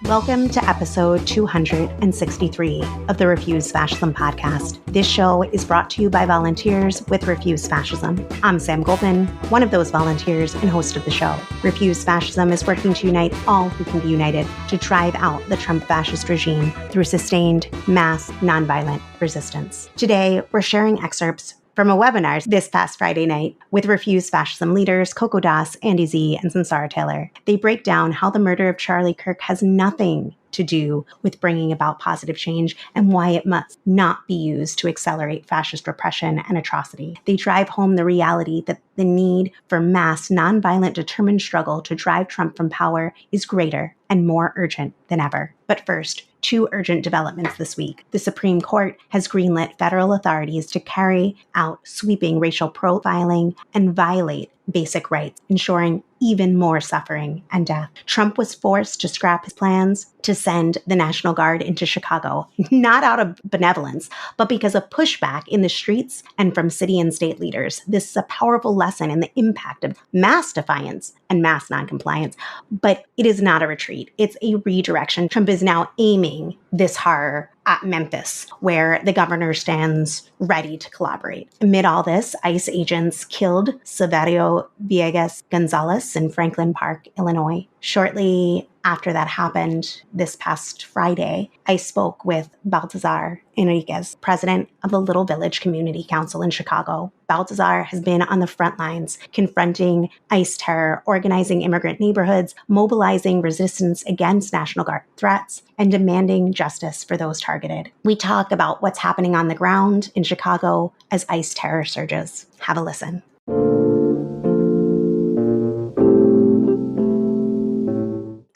Welcome to episode 263 of the Refuse Fascism podcast. This show is brought to you by volunteers with Refuse Fascism. I'm Sam Goldman, one of those volunteers and host of the show. Refuse Fascism is working to unite all who can be united to drive out the Trump fascist regime through sustained, mass, nonviolent resistance. Today, we're sharing excerpts from a webinar this past Friday night with Refuse Fascism leaders Coco, Andy Zee, and Sunsara Taylor. They break down how the murder of Charlie Kirk has nothing to do with bringing about positive change and why it must not be used to accelerate fascist repression and atrocity. They drive home the reality that the need for mass, nonviolent, determined struggle to drive Trump from power is greater and more urgent than ever. But first, two urgent developments this week. The Supreme Court has greenlit federal authorities to carry out sweeping racial profiling and violate basic rights, ensuring even more suffering and death. Trump was forced to scrap his plans to send the National Guard into Chicago, not out of benevolence, but because of pushback in the streets and from city and state leaders. This is a powerful lesson in the impact of mass defiance and mass noncompliance, but it is not a retreat. It's a redirection. Trump is now aiming this horror at Memphis, where the governor stands ready to collaborate. Amid all this, ICE agents killed Saverio Villegas Gonzalez in Franklin Park, Illinois. Shortly after that happened this past Friday, I spoke with Baltazar Enriquez, president of the Little Village Community Council in Chicago. Baltazar has been on the front lines, confronting ICE terror, organizing immigrant neighborhoods, mobilizing resistance against National Guard threats, and demanding justice for those targeted. We talk about what's happening on the ground in Chicago as ICE terror surges. Have a listen.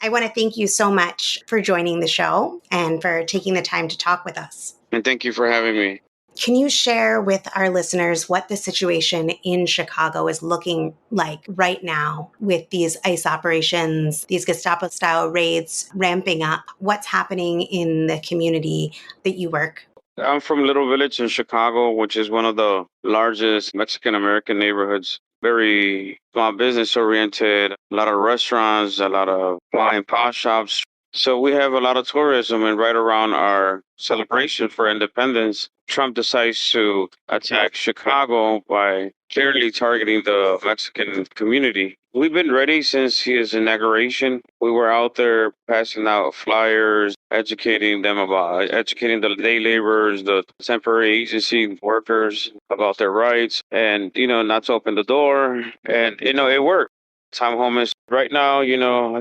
I want to thank you so much for joining the show and for taking the time to talk with us. And thank you for having me. Can you share with our listeners what the situation in Chicago is looking like right now with these ICE operations, these Gestapo-style raids ramping up? What's happening in the community that you work? I'm from Little Village in Chicago, which is one of the largest Mexican-American neighborhoods. Very small business oriented, a lot of restaurants, a lot of wine pawn shops. So we have a lot of tourism, and right around our celebration for independence, Trump decides to attack Chicago by clearly targeting the Mexican community. We've been ready since his inauguration. We were out there passing out flyers, educating the day laborers, the temporary agency workers about their rights and, not to open the door. And, it worked. Time homeless right now,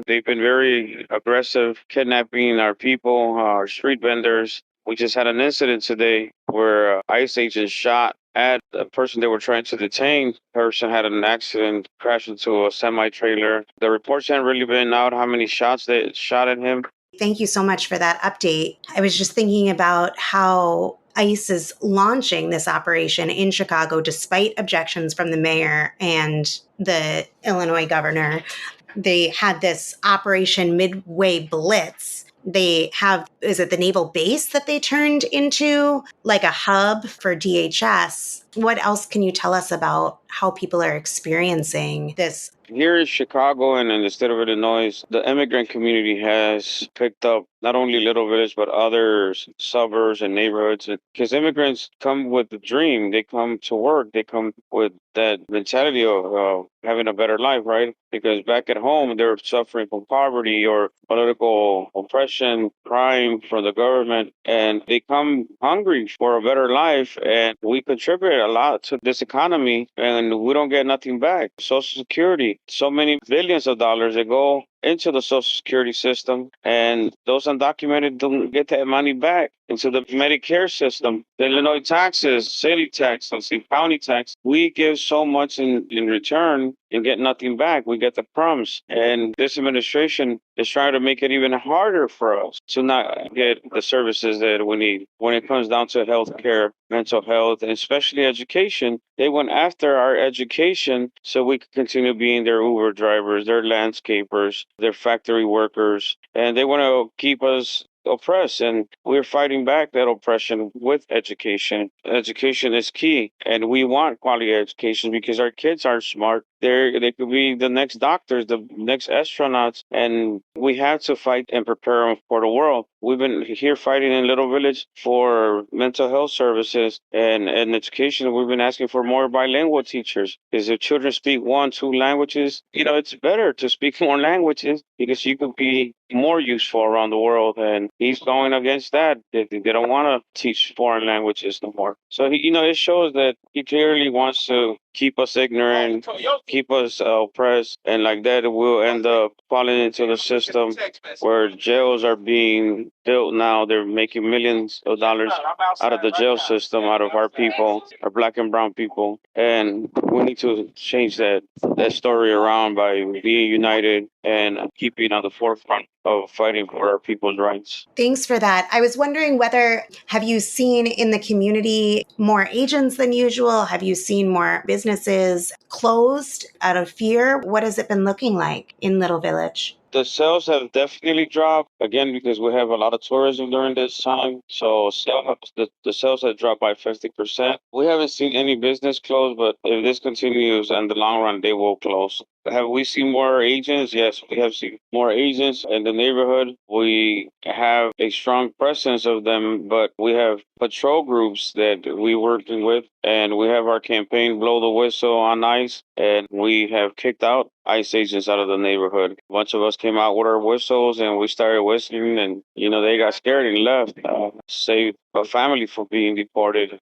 they've been very aggressive, kidnapping our people, our street vendors. We just had an incident today where ICE agents shot at the person they were trying to detain. Person had an accident, crashed into a semi-trailer. The reports haven't really been out how many shots they shot at him. Thank you so much for that update. I was just thinking about how ICE is launching this operation in Chicago despite objections from the mayor and the Illinois governor. They had this Operation Midway Blitz. They have, is it the naval base that they turned into like a hub for DHS? What else can you tell us about how people are experiencing this? Here in Chicago and in the state of Illinois, the immigrant community has picked up not only Little Village, but other suburbs and neighborhoods. Because immigrants come with a dream. They come to work. They come with that mentality of having a better life, right? Because back at home, they're suffering from poverty or political oppression, crime from the government, and they come hungry for a better life. And we contribute a lot to this economy, and we don't get nothing back. Social Security, so many billions of dollars that go into the Social Security system, and those undocumented don't get that money back into the Medicare system. The Illinois taxes, city tax, county tax, we give so much in return and get nothing back. We get the crumbs. And this administration is trying to make it even harder for us to not get the services that we need when it comes down to health care, mental health, and especially education. They went after our education so we could continue being their Uber drivers, their landscapers, their factory workers, and they want to keep us oppressed, and we're fighting back that oppression with education. Education is key, and we want quality education because our kids are smart. They could be the next doctors, the next astronauts, and we have to fight and prepare them for the world. We've been here fighting in Little Village for mental health services and education. We've been asking for more bilingual teachers because if children speak one, two languages, it's better to speak more languages because you could be more useful around the world. And he's going against that. They don't want to teach foreign languages no more. So, it shows that he clearly wants to keep us ignorant, keep us oppressed, and like that, we'll end up falling into the system where jails are being built now. They're making millions of dollars out of the jail system, out of our people, our black and brown people, and we need to change that story around by being united and keeping on the forefront of fighting for our people's rights. Thanks for that. I was wondering have you seen in the community more agents than usual? Have you seen more businesses closed out of fear? What has it been looking like in Little Village? The sales have definitely dropped again because we have a lot of tourism during this time. So the sales have dropped by 50%. We haven't seen any business close, but if this continues in the long run, they will close. Have we seen more agents? Yes, we have seen more agents in the neighborhood. We have a strong presence of them, but we have patrol groups that we're working with, and we have our campaign Blow the Whistle on ICE, and we have kicked out ICE agents out of the neighborhood. A bunch of us came out with our whistles and we started whistling, and they got scared and left. Saved a family from being deported.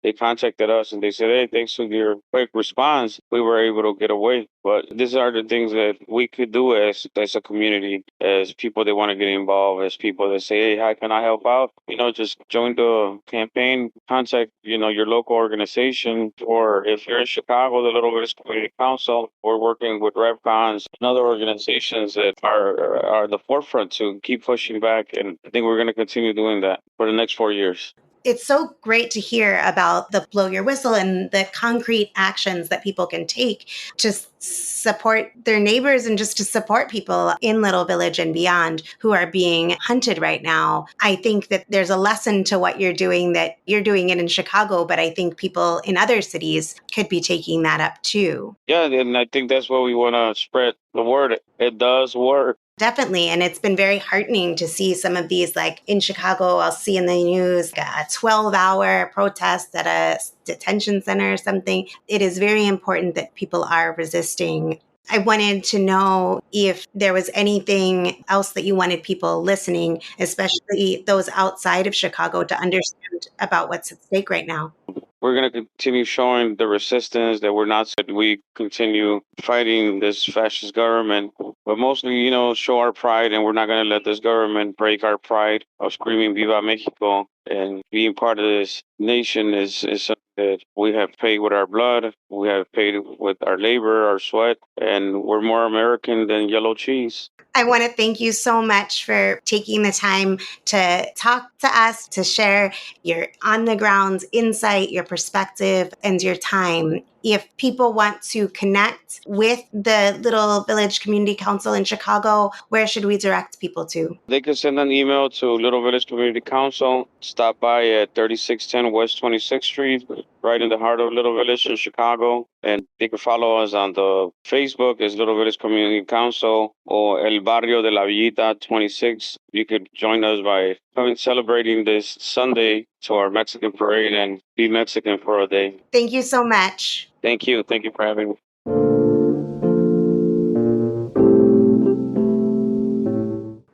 They contacted us and they said, "Hey, thanks to your quick response, we were able to get away." But these are the things that we could do as a community, as people that want to get involved, as people that say, "Hey, how can I help out?" Just join the campaign, contact your local organization, or if you're in Chicago, the Little Village Community Council, we're working with RevCons and other organizations that are the forefront to keep pushing back, and I think we're going to continue doing that for the next 4 years. It's so great to hear about the blow your whistle and the concrete actions that people can take to support their neighbors and just to support people in Little Village and beyond who are being hunted right now. I think that there's a lesson to what you're doing, that you're doing it in Chicago, but I think people in other cities could be taking that up too. Yeah, and I think that's what we want to spread the word. It does work. Definitely. And it's been very heartening to see some of these, like in Chicago, I'll see in the news a 12-hour protest at a detention center or something. It is very important that people are resisting. I wanted to know if there was anything else that you wanted people listening, especially those outside of Chicago, to understand about what's at stake right now. We're going to continue showing the resistance that we're not, that we continue fighting this fascist government, but mostly, show our pride, and we're not going to let this government break our pride of screaming Viva Mexico. And being part of this nation is something that we have paid with our blood, we have paid with our labor, our sweat, and we're more American than yellow cheese. I want to thank you so much for taking the time to talk to us, to share your on-the-ground insight, your perspective, and your time. If people want to connect with the Little Village Community Council in Chicago, where should we direct people to? They can send an email to Little Village Community Council. Stop by at 3610 West 26th Street, right in the heart of Little Village in Chicago. And they can follow us on the Facebook as Little Village Community Council or El Barrio de la Villita 26. You could join us by coming celebrating this Sunday to our Mexican parade and be Mexican for a day. Thank you so much. Thank you. Thank you for having me.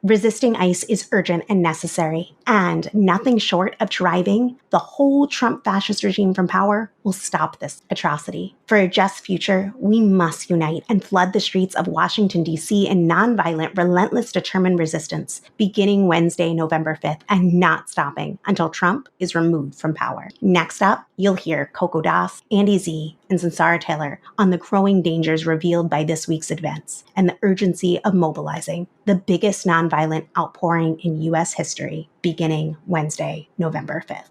Resisting ICE is urgent and necessary, and nothing short of driving the whole Trump fascist regime from power will stop this atrocity. For a just future, we must unite and flood the streets of Washington, D.C. in nonviolent, relentless, determined resistance, beginning Wednesday, November 5th, and not stopping until Trump is removed from power. Next up, you'll hear Coco Das, Andy Zee, and Sunsara Taylor on the growing dangers revealed by this week's events and the urgency of mobilizing the biggest nonviolent outpouring in U.S. history, beginning Wednesday, November 5th.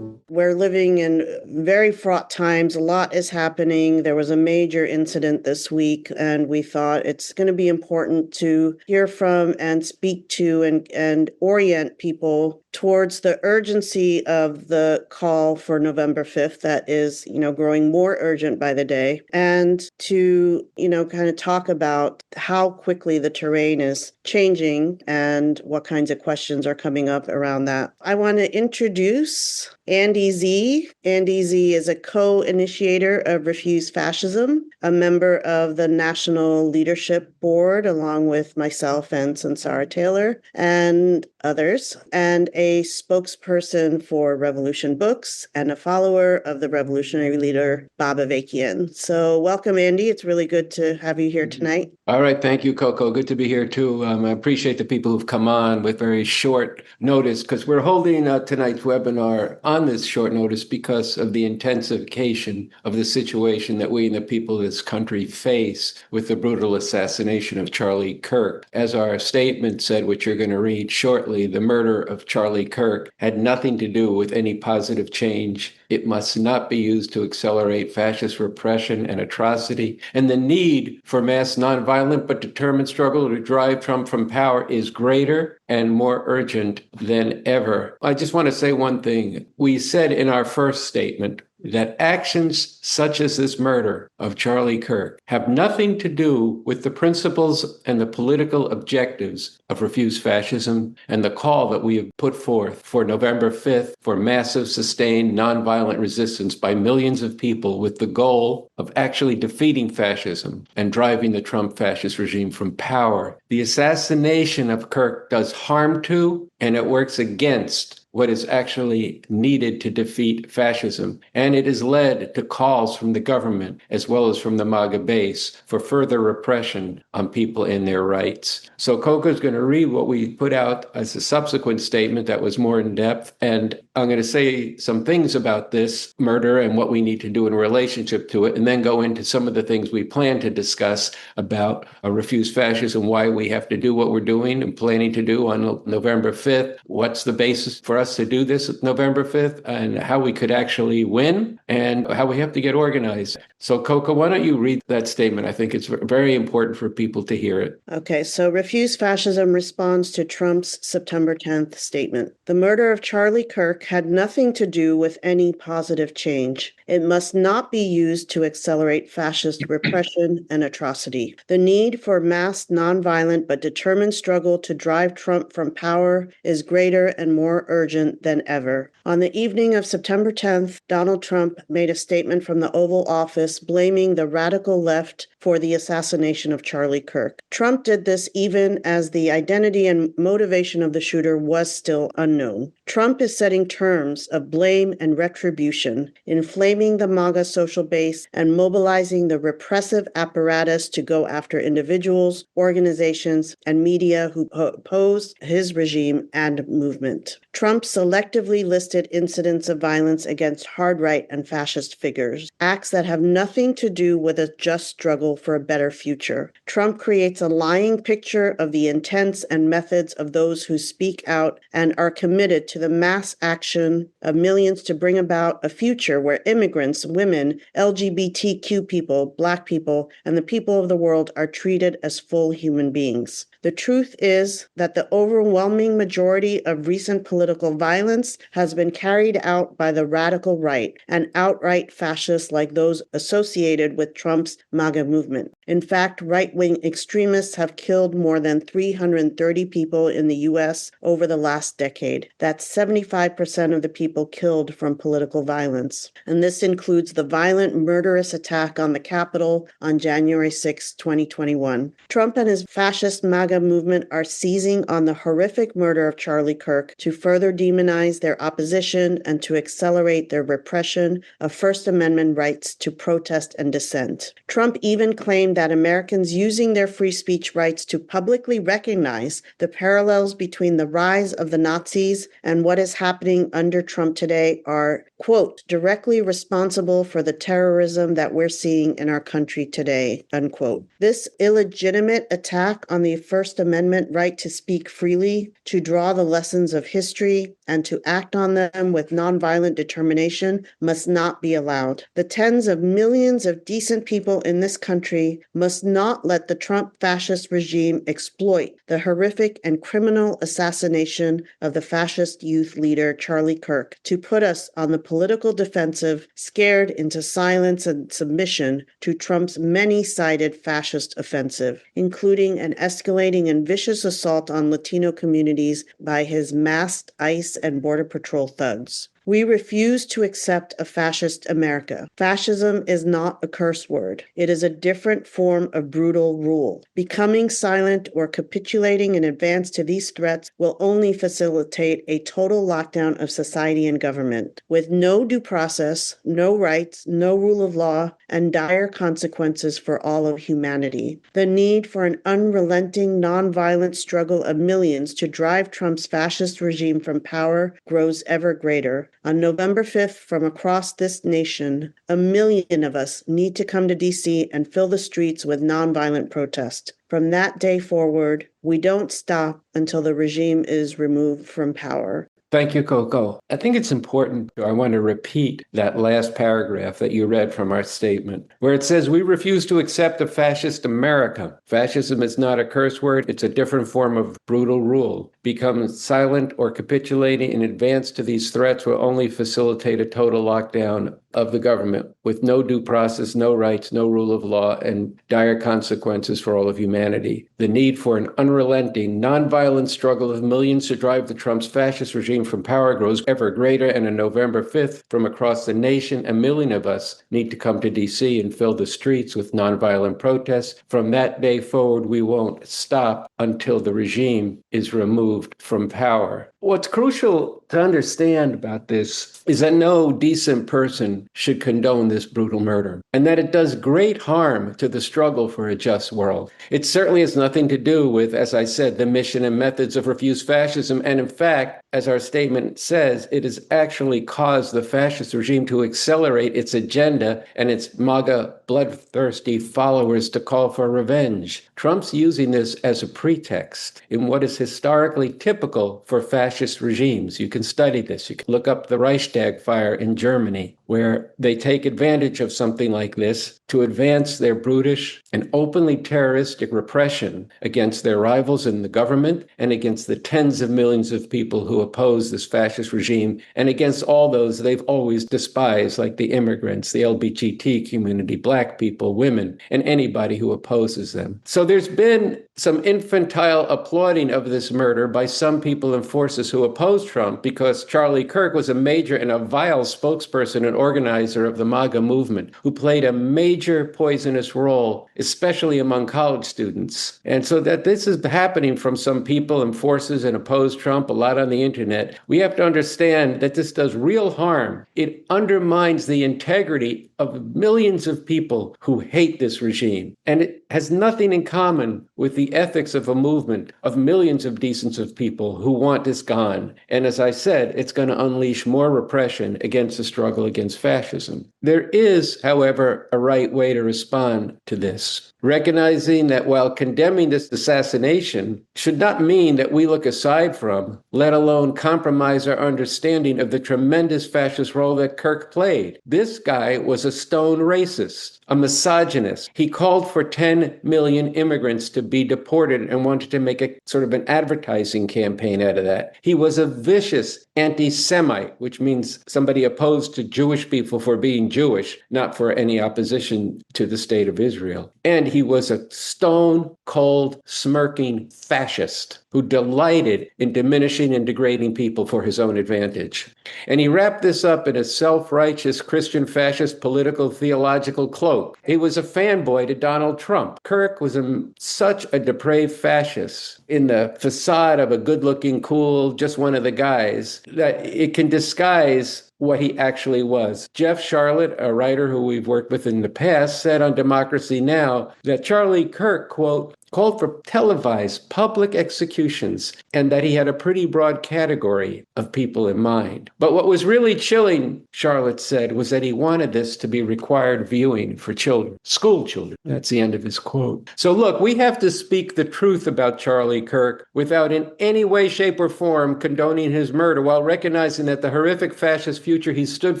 We're living in very fraught times. A lot is happening. There was a major incident this week, and we thought it's going to be important to hear from and speak to and orient people towards the urgency of the call for November 5th that is, growing more urgent by the day, and to, kind of talk about how quickly the terrain is changing and what kinds of questions are coming up around that. I want to introduce Andy Zee. Andy Zee is a co-initiator of Refuse Fascism, a member of the National Leadership Board, along with myself and Sunsara Taylor and others, and a spokesperson for Revolution Books and a follower of the revolutionary leader, Bob Avakian. So welcome, Andy. It's really good to have you here tonight. All right. Thank you, Coco. Good to be here, too. I appreciate the people who've come on with very short notice, because we're holding tonight's webinar on this short notice because of the intensification of the situation that we and the people of this country face with the brutal assassination of Charlie Kirk. As our statement said, which you're going to read shortly, the murder of Charlie Kirk had nothing to do with any positive change. It must not be used to accelerate fascist repression and atrocity. And the need for mass nonviolent but determined struggle to drive Trump from power is greater and more urgent than ever. I just want to say one thing. We said in our first statement that actions such as this murder of Charlie Kirk have nothing to do with the principles and the political objectives of Refuse Fascism and the call that we have put forth for November 5th for massive, sustained, nonviolent resistance by millions of people with the goal of actually defeating fascism and driving the Trump fascist regime from power. The assassination of Kirk does harm to, and it works against what is actually needed to defeat fascism. And it has led to calls from the government, as well as from the MAGA base, for further repression on people and their rights. So Coco's going to read what we put out as a subsequent statement that was more in depth. And I'm going to say some things about this murder and what we need to do in relationship to it, and then go into some of the things we plan to discuss about Refuse Fascism, why we have to do what we're doing and planning to do on November 5th, what's the basis for us to do this November 5th, and how we could actually win, and how we have to get organized. So Coco, why don't you read that statement? I think it's very important for people to hear it. Okay, so Refuse Fascism responds to Trump's September 10th statement. The murder of Charlie Kirk had nothing to do with any positive change. It must not be used to accelerate fascist repression and atrocity. The need for mass, nonviolent, but determined struggle to drive Trump from power is greater and more urgent than ever. On the evening of September 10th, Donald Trump made a statement from the Oval Office blaming the radical left for the assassination of Charlie Kirk. Trump did this even as the identity and motivation of the shooter was still unknown. Trump is setting terms of blame and retribution, inflaming the MAGA social base and mobilizing the repressive apparatus to go after individuals, organizations, and media who oppose his regime and movement. Trump selectively listed incidents of violence against hard right and fascist figures, acts that have nothing to do with a just struggle for a better future. Trump creates a lying picture of the intents and methods of those who speak out and are committed to the mass action of millions to bring about a future where immigrants, women, LGBTQ people, Black people, and the people of the world are treated as full human beings. The truth is that the overwhelming majority of recent political violence has been carried out by the radical right and outright fascists like those associated with Trump's MAGA movement. In fact, right-wing extremists have killed more than 330 people in the U.S. over the last decade. That's 75% of the people killed from political violence. And this includes the violent, murderous attack on the Capitol on January 6, 2021. Trump and his fascist MAGA movement are seizing on the horrific murder of Charlie Kirk to further demonize their opposition and to accelerate their repression of First Amendment rights to protest and dissent. Trump even claimed that Americans using their free speech rights to publicly recognize the parallels between the rise of the Nazis and what is happening under Trump today are, quote, directly responsible for the terrorism that we're seeing in our country today, unquote. This illegitimate attack on the First Amendment right to speak freely, to draw the lessons of history, and to act on them with nonviolent determination must not be allowed. The tens of millions of decent people in this country must not let the Trump fascist regime exploit the horrific and criminal assassination of the fascist youth leader Charlie Kirk to put us on the political defensive, scared into silence and submission to Trump's many-sided fascist offensive, including an escalating and vicious assault on Latino communities by his masked ICE and Border Patrol thugs. We refuse to accept a fascist America. Fascism is not a curse word. It is a different form of brutal rule. Becoming silent or capitulating in advance to these threats will only facilitate a total lockdown of society and government, with no due process, no rights, no rule of law, and dire consequences for all of humanity. The need for an unrelenting, nonviolent struggle of millions to drive Trump's fascist regime from power grows ever greater. On November 5th, from across this nation, 1 million of us need to come to D.C. and fill the streets with nonviolent protest. From that day forward, we don't stop until the regime is removed from power. Thank you, Coco. I think it's important. I want to repeat that last paragraph that you read from our statement, where it says, we refuse to accept a fascist America. Fascism is not a curse word. It's a different form of brutal rule. Becoming silent or capitulating in advance to these threats will only facilitate a total lockdown of the government with no due process, no rights, no rule of law, and dire consequences for all of humanity. The need for an unrelenting, nonviolent struggle of millions to drive the Trump's fascist regime from power grows ever greater, and on November 5th, from across the nation, 1 million of us need to come to D.C. and fill the streets with nonviolent protests. From that day forward, we won't stop until the regime is removed from power. What's crucial to understand about this is that no decent person should condone this brutal murder, and that it does great harm to the struggle for a just world. It certainly has nothing to do with, as I said, the mission and methods of Refuse Fascism, and in fact, as our statement says, it has actually caused the fascist regime to accelerate its agenda and its MAGA bloodthirsty followers to call for revenge. Trump's using this as a pretext in what is historically typical for fascist regimes. You can study this. You can look up the Reichstag fire in Germany, where they take advantage of something like this to advance their brutish and openly terroristic repression against their rivals in the government and against the tens of millions of people who oppose this fascist regime and against all those they've always despised, like the immigrants, the LGBT community, black people, women, and anybody who opposes them. So there's been some infantile applauding of this murder by some people and forces who oppose Trump because Charlie Kirk was a major and a vile spokesperson and organizer of the MAGA movement who played a major poisonous role, especially among college students. And so that this is happening from some people and forces and oppose Trump a lot on the internet. We have to understand that this does real harm. It undermines the integrity of millions of people who hate this regime. And it has nothing in common with the ethics of a movement of millions of decent of people who want this gone. And as I said, it's going to unleash more repression against the struggle against fascism. There is, however, a right way to respond to this, recognizing that while condemning this assassination should not mean that we look aside from, let alone compromise our understanding of the tremendous fascist role that Kirk played. This guy was a stone racist, a misogynist. He called for 10 million immigrants to be deported and wanted to make a sort of an advertising campaign out of that. He was a vicious anti-Semite, which means somebody opposed to Jewish people for being Jewish, not for any opposition to the state of Israel. And he was a stone-cold, smirking fascist who delighted in diminishing and degrading people for his own advantage. And he wrapped this up in a self-righteous Christian fascist political theological cloak. He was a fanboy to Donald Trump. Kirk was such a depraved fascist in the facade of a good-looking, cool, just one of the guys, that it can disguise what he actually was. Jeff Charlotte, a writer who we've worked with in the past, said on Democracy Now! That Charlie Kirk, quote, called for televised public executions, and that he had a pretty broad category of people in mind. But what was really chilling, Charlotte said, was that he wanted this to be required viewing for children, school children. That's the end of his quote. So look, we have to speak the truth about Charlie Kirk without in any way, shape, or form condoning his murder, while recognizing that the horrific fascist future he stood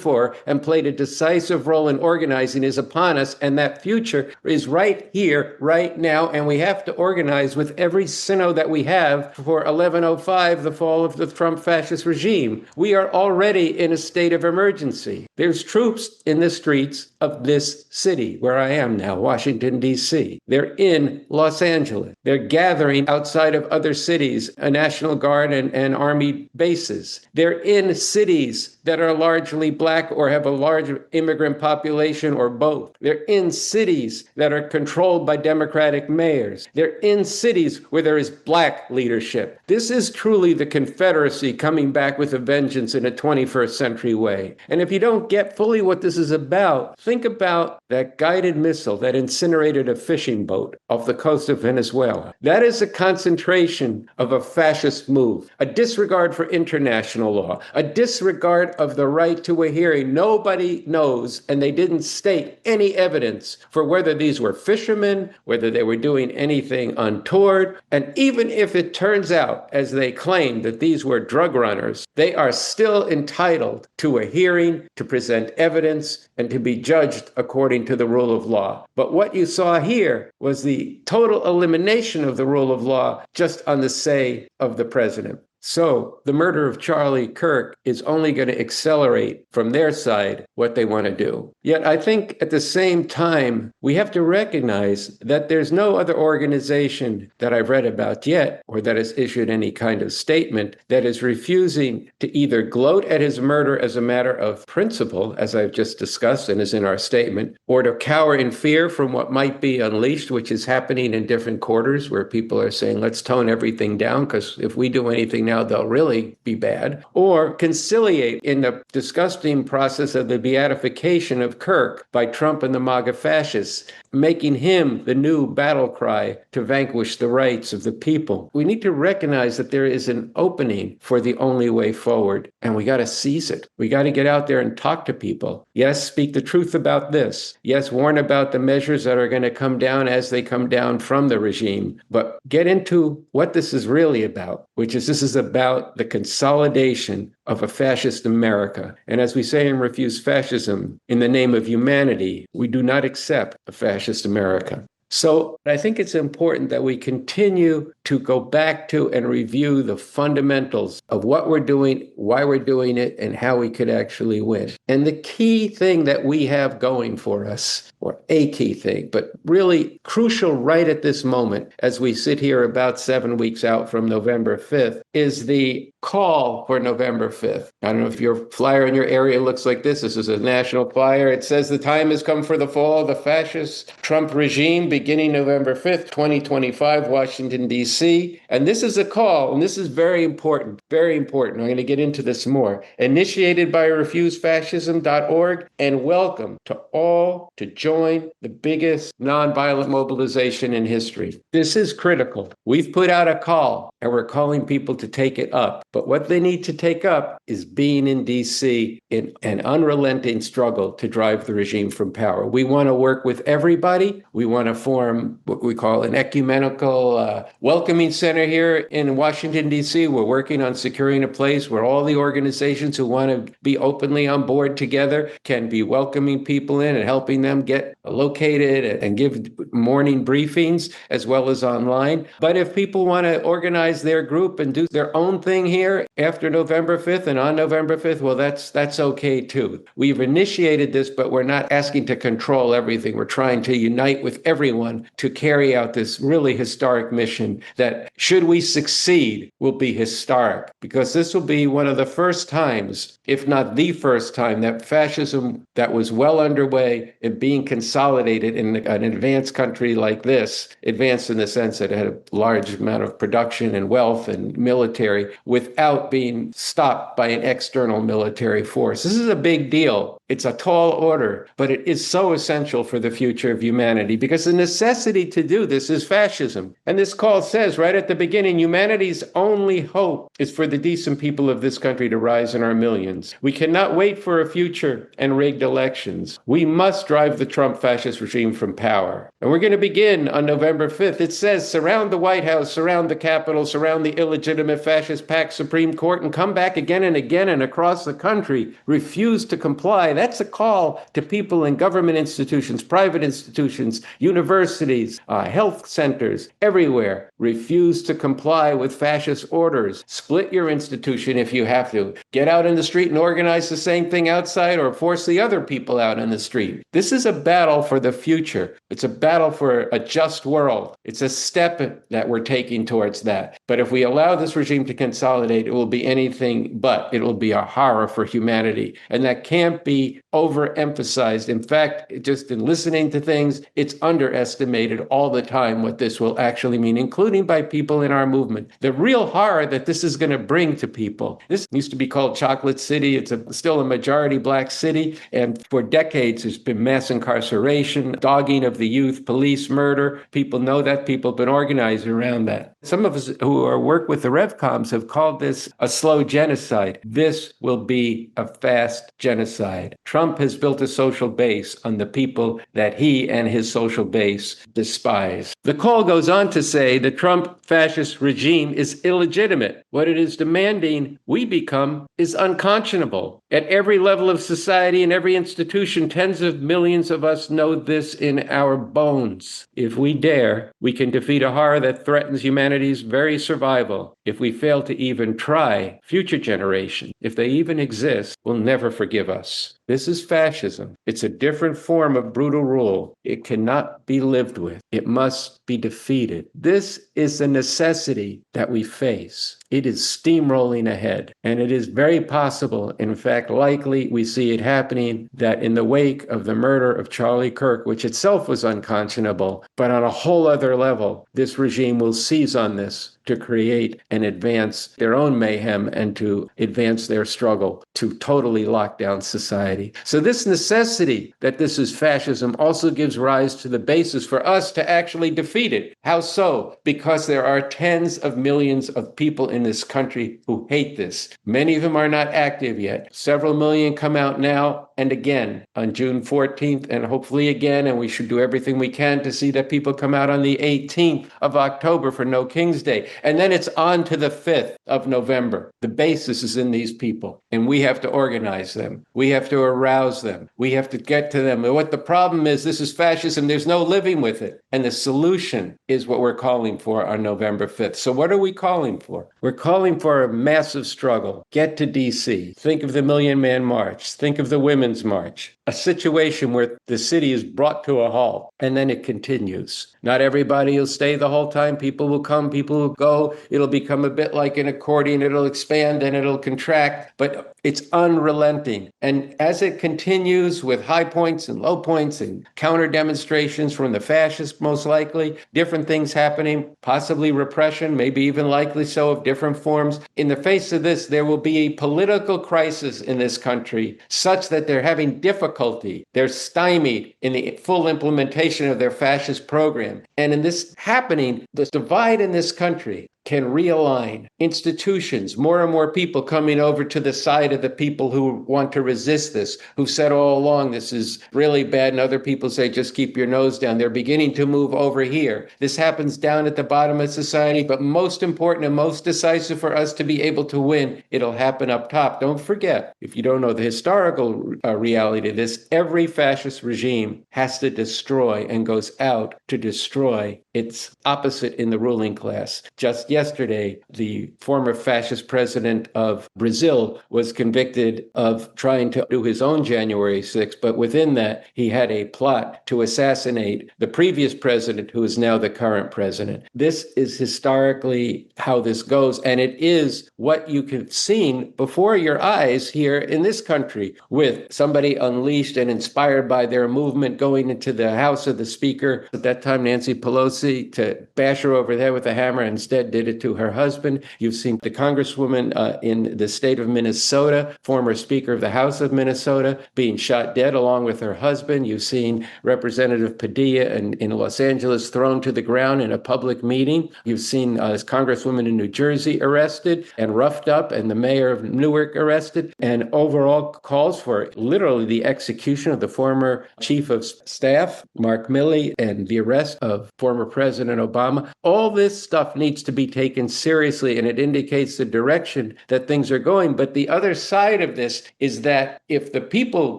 for and played a decisive role in organizing is upon us, and that future is right here, right now, and we have to organize with every synod that we have for 1105, the fall of the Trump fascist regime. We are already in a state of emergency. There's troops in the streets of this city where I am now, Washington, D.C. They're in Los Angeles. They're gathering outside of other cities, a National Guard and Army bases. They're in cities that are largely Black or have a large immigrant population or both. They're in cities that are controlled by Democratic mayors. They're in cities where there is Black leadership. This is truly the Confederacy coming back with a vengeance in a 21st century way. And if you don't get fully what this is about, think about that guided missile that incinerated a fishing boat off the coast of Venezuela. That is a concentration of a fascist move, a disregard for international law, a disregard of the right to a hearing. Nobody knows, and they didn't state any evidence for whether these were fishermen, whether they were doing anything untoward. And even if it turns out, as they claim, that these were drug runners, they are still entitled to a hearing, to present evidence, and to be judged according to the rule of law. But what you saw here was the total elimination of the rule of law just on the say of the president. So the murder of Charlie Kirk is only going to accelerate from their side what they want to do. Yet I think at the same time, we have to recognize that there's no other organization that I've read about yet, or that has issued any kind of statement, that is refusing to either gloat at his murder as a matter of principle, as I've just discussed and is in our statement, or to cower in fear from what might be unleashed, which is happening in different quarters where people are saying, let's tone everything down, because if we do anything now, they'll really be bad, or conciliate in the disgusting process of the beatification of Kirk by Trump and the MAGA fascists, making him the new battle cry to vanquish the rights of the people. We need to recognize that there is an opening for the only way forward, and we got to seize it. We got to get out there and talk to people. Yes, speak the truth about this. Yes, warn about the measures that are going to come down as they come down from the regime, but get into what this is really about, which is this is about the consolidation of a fascist America. And as we say in Refuse Fascism, in the name of humanity, we do not accept a fascist America. So I think it's important that we continue to go back to and review the fundamentals of what we're doing, why we're doing it, and how we could actually win. And the key thing that we have going for us, or a key thing, but really crucial right at this moment, as we sit here about 7 weeks out from November 5th, is the call for November 5th. I don't know if your flyer in your area looks like this. This is a national flyer. It says the time has come for the fall of the fascist Trump regime, beginning November 5th, 2025, Washington, D.C. And this is a call, and this is very important, very important. I'm going to get into this more. Initiated by refusefascism.org, and welcome to all to join the biggest nonviolent mobilization in history. This is critical. We've put out a call, and we're calling people to take it up. But what they need to take up is being in D.C. in an unrelenting struggle to drive the regime from power. We want to work with everybody. We want to form what we call an ecumenical welcoming center here in Washington, D.C. We're working on securing a place where all the organizations who want to be openly on board together can be welcoming people in and helping them get located and give morning briefings as well as online. But if people want to organize their group and do their own thing here after November 5th and on November 5th, well, that's okay too. We've initiated this, but we're not asking to control everything. We're trying to unite with everyone to carry out this really historic mission that, should we succeed, will be historic, because this will be one of the first times, if not the first time, that fascism that was well underway and being consolidated in an advanced country like this, advanced in the sense that it had a large amount of production and wealth and military, without being stopped by an external military force. This is a big deal. It's a tall order, but it is so essential for the future of humanity because the necessity to do this is fascism. And this call says right at the beginning, humanity's only hope is for the decent people of this country to rise in our millions. We cannot wait for a future and rigged elections. We must drive the Trump fascist regime from power. And we're going to begin on November 5th. It says, surround the White House, surround the Capitol, surround the illegitimate fascist-packed Supreme Court, and come back again and again and across the country. Refuse to comply. That's a call to people in government institutions, private institutions, universities, health centers, everywhere. Refuse to comply with fascist orders. Split your institution if you have to. Get out in the street and organize the same thing outside or force the other people out in the street. This is a battle for the future. It's a battle for a just world. It's a step that we're taking towards that. But if we allow this regime to consolidate, it will be anything but. It will be a horror for humanity. And that can't be overemphasized. In fact, just in listening to things, it's underestimated all the time what this will actually mean, including by people in our movement. The real horror that this is going to bring to people. This used to be called Chocolate City. It's still a majority black city. And for decades, there's been mass incarceration, dogging of the youth, police murder. People know that. People have been organized around that. Some of us who work with the RevComs have called this a slow genocide. This will be a fast genocide. Trump has built a social base on the people that he and his social base despise. The call goes on to say the Trump fascist regime is illegitimate. What it is demanding we become is unconscionable. At every level of society and every institution, tens of millions of us know this in our bones. If we dare, we can defeat a horror that threatens humanity's very survival. If we fail to even try, future generations, if they even exist, will never forgive us. This is fascism. It's a different form of brutal rule. It cannot be lived with. It must be defeated. This is the necessity that we face. It is steamrolling ahead, and it is very possible, in fact, likely we see it happening, that in the wake of the murder of Charlie Kirk, which itself was unconscionable, but on a whole other level, this regime will seize on this to create and advance their own mayhem and to advance their struggle to totally lock down society. So this necessity that this is fascism also gives rise to the basis for us to actually defeat it. How so? Because there are tens of millions of people in this country who hate this. Many of them are not active yet. Several million come out now and again on June 14th and hopefully again, and we should do everything we can to see that people come out on the 18th of October for No King's Day. And then it's on to the 5th of November. The basis is in these people, and we have to organize them. We have to arouse them. We have to get to them. And what the problem is, this is fascism. There's no living with it. And the solution is what we're calling for on November 5th. So what are we calling for? We're calling for a massive struggle. Get to D.C. Think of the Million Man March. Think of the Women's March. A situation where the city is brought to a halt, and then it continues. Not everybody will stay the whole time. People will come, people will go. It'll become a bit like an accordion. It'll expand and it'll contract, but it's unrelenting. And as it continues with high points and low points and counter demonstrations from the fascists, most likely, different things happening, possibly repression, maybe even likely so of different forms. In the face of this, there will be a political crisis in this country such that they're having difficulty. They're stymied in the full implementation of their fascist program. And in this happening, the divide in this country can realign institutions, more and more people coming over to the side of the people who want to resist this, who said all along this is really bad, and other people say just keep your nose down. They're beginning to move over here. This happens down at the bottom of society, but most important and most decisive for us to be able to win, it'll happen up top. Don't forget, if you don't know the historical reality of this, every fascist regime has to destroy and goes out to destroy its opposite in the ruling class. Just yesterday, the former fascist president of Brazil was convicted of trying to do his own January 6th, but within that, he had a plot to assassinate the previous president, who is now the current president. This is historically how this goes, and it is what you have seen before your eyes here in this country, with somebody unleashed and inspired by their movement going into the House of the Speaker, at that time Nancy Pelosi, Pelosi to bash her over the head with a hammer, instead did it to her husband. You've seen the congresswoman in the state of Minnesota, former Speaker of the House of Minnesota, being shot dead along with her husband. You've seen Representative Padilla in Los Angeles thrown to the ground in a public meeting. You've seen this congresswoman in New Jersey arrested and roughed up, and the mayor of Newark arrested, and overall calls for literally the execution of the former chief of staff, Mark Milley, and the arrest of former President Obama. All this stuff needs to be taken seriously, and it indicates the direction that things are going. But the other side of this is that if the people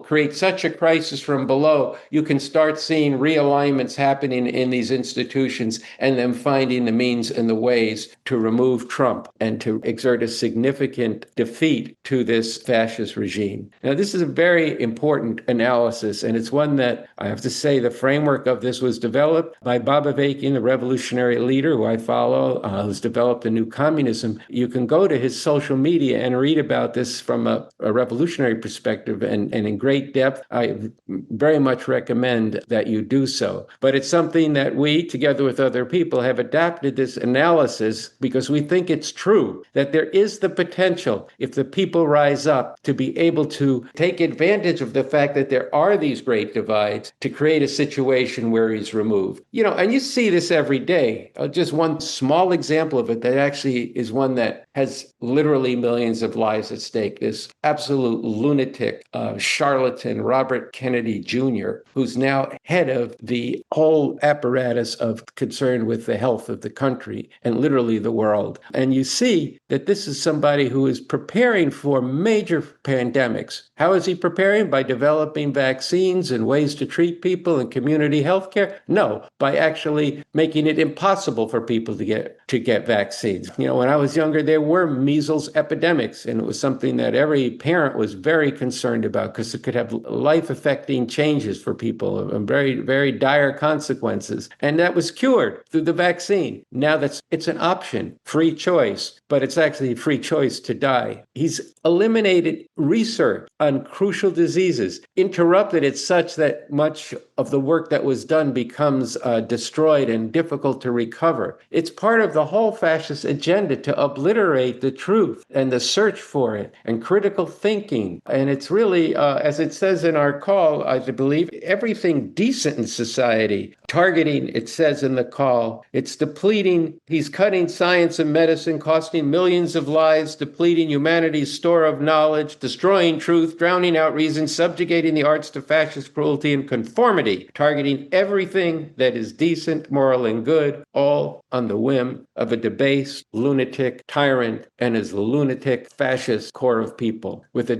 create such a crisis from below, you can start seeing realignments happening in these institutions and then finding the means and the ways to remove Trump and to exert a significant defeat to this fascist regime. Now, this is a very important analysis, and it's one that I have to say the framework of this was developed by Bob Avakian, the revolutionary leader who I follow, who's developed a new communism. You can go to his social media and read about this from a revolutionary perspective and in great depth. I very much recommend that you do so. But it's something that we, together with other people, have adapted this analysis because we think it's true that there is the potential, if the people rise up, to be able to take advantage of the fact that there are these great divides to create a situation where he's removed. And you see this every day. Just one small example of it that actually is one that has literally millions of lives at stake. This absolute lunatic, charlatan, Robert Kennedy Jr., who's now head of the whole apparatus of concern with the health of the country and literally the world. And you see that this is somebody who is preparing for major pandemics. How is he preparing? By developing vaccines and ways to treat people and community health care? No, by actually making it impossible for people to get vaccines. When I was younger, there were measles epidemics, and it was something that every parent was very concerned about because it could have life-affecting changes for people and very, very dire consequences. And that was cured through the vaccine. Now it's an option, free choice, but it's actually a free choice to die. He's eliminated research on crucial diseases, interrupted it such that much of the work that was done becomes destroyed and difficult to recover. It's part of the whole fascist agenda to obliterate the truth and the search for it and critical thinking. And it's really, as it says in our call, I believe, everything decent in society, targeting, it says in the call, it's depleting, he's cutting science and medicine, costing millions of lives, depleting humanity's store of knowledge, destroying truth, drowning out reason, subjugating the arts to fascist cruelty and conformity, targeting everything that is decent, moral, and good, all on the whim of a debased, lunatic tyrant and his lunatic fascist core of people, with a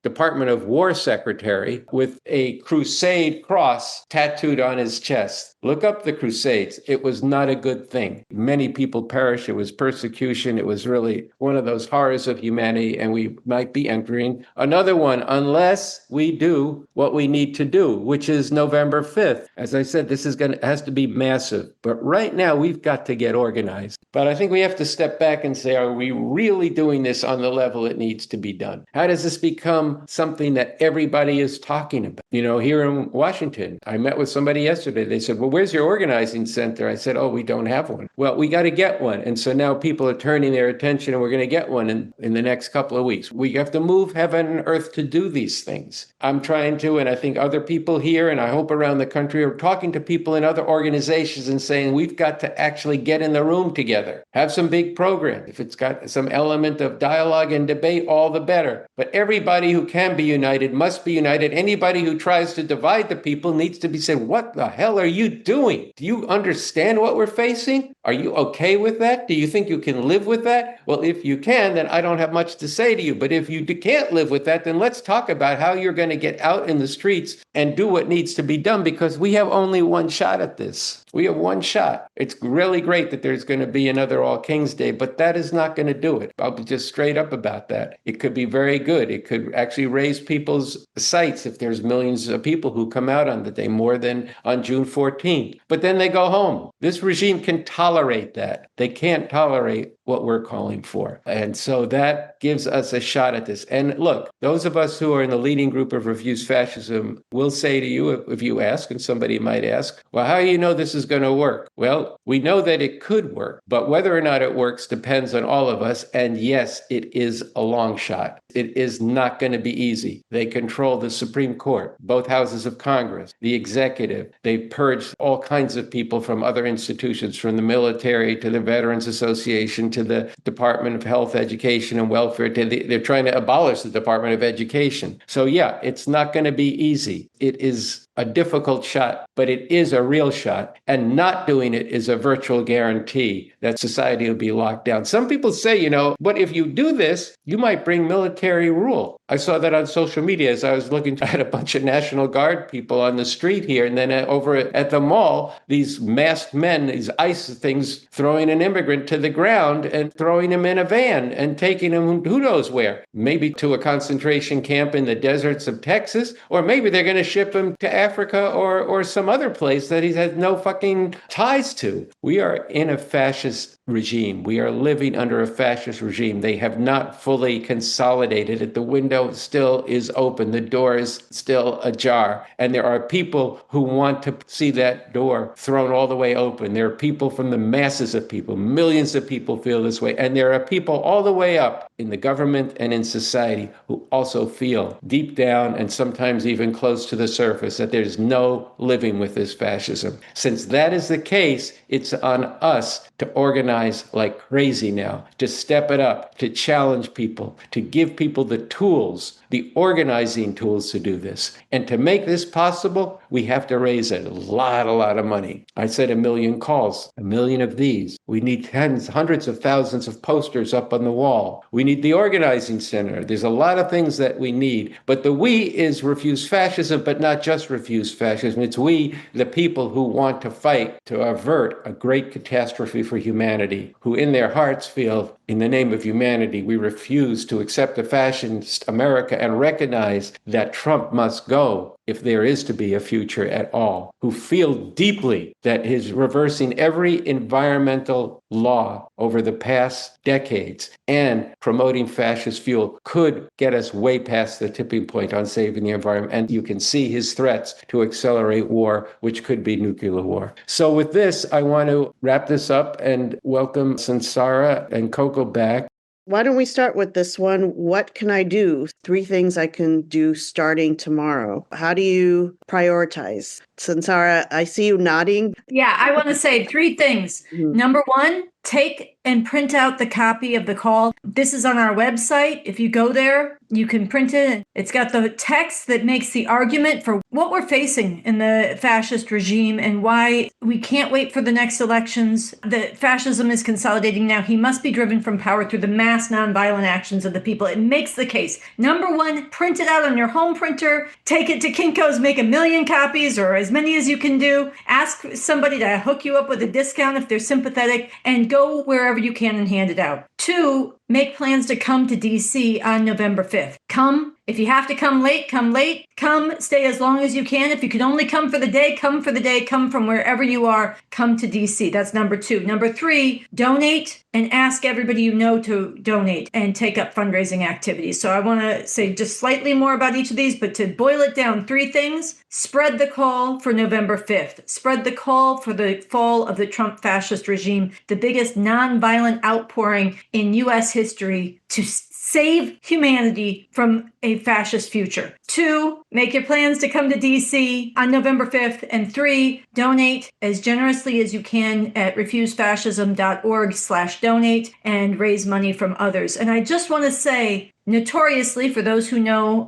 Department of War secretary with a crusade cross tattooed on his chest. Look up the Crusades. It was not a good thing. Many people perished. It was persecution. It was really one of those horrors of humanity, and we might be entering another one unless we do what we need to do, which is November 5th. As I said, this has to be massive. But right now, we've got to get organized. But I think we have to step back and say, are we really doing this on the level it needs to be done? How does this become something that everybody is talking about? Here in Washington, I met with somebody yesterday. They said, well, where's your organizing center? I said, oh, we don't have one. Well, we got to get one. And so now people are turning their attention, and we're going to get one in the next couple of weeks. We have to move heaven and earth to do these things. I'm trying to, and I think other people here, and I hope around the country, are talking to people in other organizations and saying, we've got to actually get in the room together, have some big program. If it's got some element of dialogue and debate, all the better. But everybody who can be united must be united. Anybody who tries to divide the people needs to be said, what the hell are you doing? Do you understand what we're facing? Are you okay with that? Do you think you can live with that? Well, if you can, then I don't have much to say to you. But if you can't live with that, then let's talk about how you're going to get out in the streets and do what needs to be done, because we have only one shot at this. We have one shot. It's really great that there's going to be another All Kings Day, but that is not going to do it. I'll be just straight up about that. It could be very good. It could actually raise people's sights if there's millions of people who come out on the day, more than on June 14th. But then they go home. This regime can tolerate that. They can't tolerate what we're calling for. And so that gives us a shot at this. And look, those of us who are in the leading group of Refuse Fascism will will say to you, if you ask, and somebody might ask, well, how do you know this is going to work? Well, we know that it could work, but whether or not it works depends on all of us. And yes, it is a long shot. It is not going to be easy. They control the Supreme Court, both houses of Congress, the executive. They purged all kinds of people from other institutions, from the military to the Veterans Association to the Department of Health, Education, and Welfare. They're trying to abolish the Department of Education. So yeah, it's not going to be easy. It is a difficult shot, but it is a real shot. And not doing it is a virtual guarantee that society will be locked down. Some people say, what if you do this, you might bring military rule. I saw that on social media as I was looking at a bunch of National Guard people on the street here. And then over at the mall, these masked men, these ICE things, throwing an immigrant to the ground and throwing him in a van and taking him who knows where, maybe to a concentration camp in the deserts of Texas, or maybe they're going to ship him to Africa or some other place that he has no fucking ties to. We are in a fascist regime. We are living under a fascist regime. They have not fully consolidated it. The window still is open. The door is still ajar. And there are people who want to see that door thrown all the way open. There are people from the masses of people, millions of people feel this way. And there are people all the way up in the government and in society who also feel deep down and sometimes even close to the surface that there's no living with this fascism. Since that is the case, it's on us to organize like crazy now, to step it up, to challenge people, to give people the tools, the organizing tools to do this. And to make this possible, we have to raise a lot of money. I said 1 million calls, 1 million of these. We need hundreds of thousands of posters up on the wall. We need the organizing center. There's a lot of things that we need. But the we is refuse fascism, but not just refuse fascism. It's we, the people who want to fight to avert a great catastrophe for humanity, who in their hearts feel, in the name of humanity, we refuse to accept a fascist America and recognize that Trump must go if there is to be a future at all, who feel deeply that his reversing every environmental law over the past decades and promoting fascist fuel could get us way past the tipping point on saving the environment. And you can see his threats to accelerate war, which could be nuclear war. So with this, I want to wrap this up and welcome Sunsara and Coco back. Why don't we start with this one? What can I do? 3 things I can do starting tomorrow. How do you prioritize? Sunsara, I see you nodding. Yeah, I want to say 3 things. Number 1, take and print out the copy of the call. This is on our website. If you go there, you can print it. It's got the text that makes the argument for what we're facing in the fascist regime and why we can't wait for the next elections. The fascism is consolidating now. He must be driven from power through the mass nonviolent actions of the people. It makes the case. Number 1, print it out on your home printer. Take it to Kinko's, make 1 million copies or as many as you can do. Ask somebody to hook you up with a discount if they're sympathetic, and go wherever you can and hand it out. 2, make plans to come to DC on November 5th. Come. If you have to come late, come late. Come, stay as long as you can. If you can only come for the day, come for the day. Come from wherever you are. Come to DC. That's number 2. Number 3, donate and ask everybody you know to donate and take up fundraising activities. So I want to say just slightly more about each of these, but to boil it down, 3 things. Spread the call for November 5th. Spread the call for the fall of the Trump fascist regime, the biggest nonviolent outpouring in U.S. history to save humanity from a fascist future. 2, make your plans to come to DC on November 5th. And 3, donate as generously as you can at refusefascism.org/donate and raise money from others. And I just want to say, notoriously, for those who know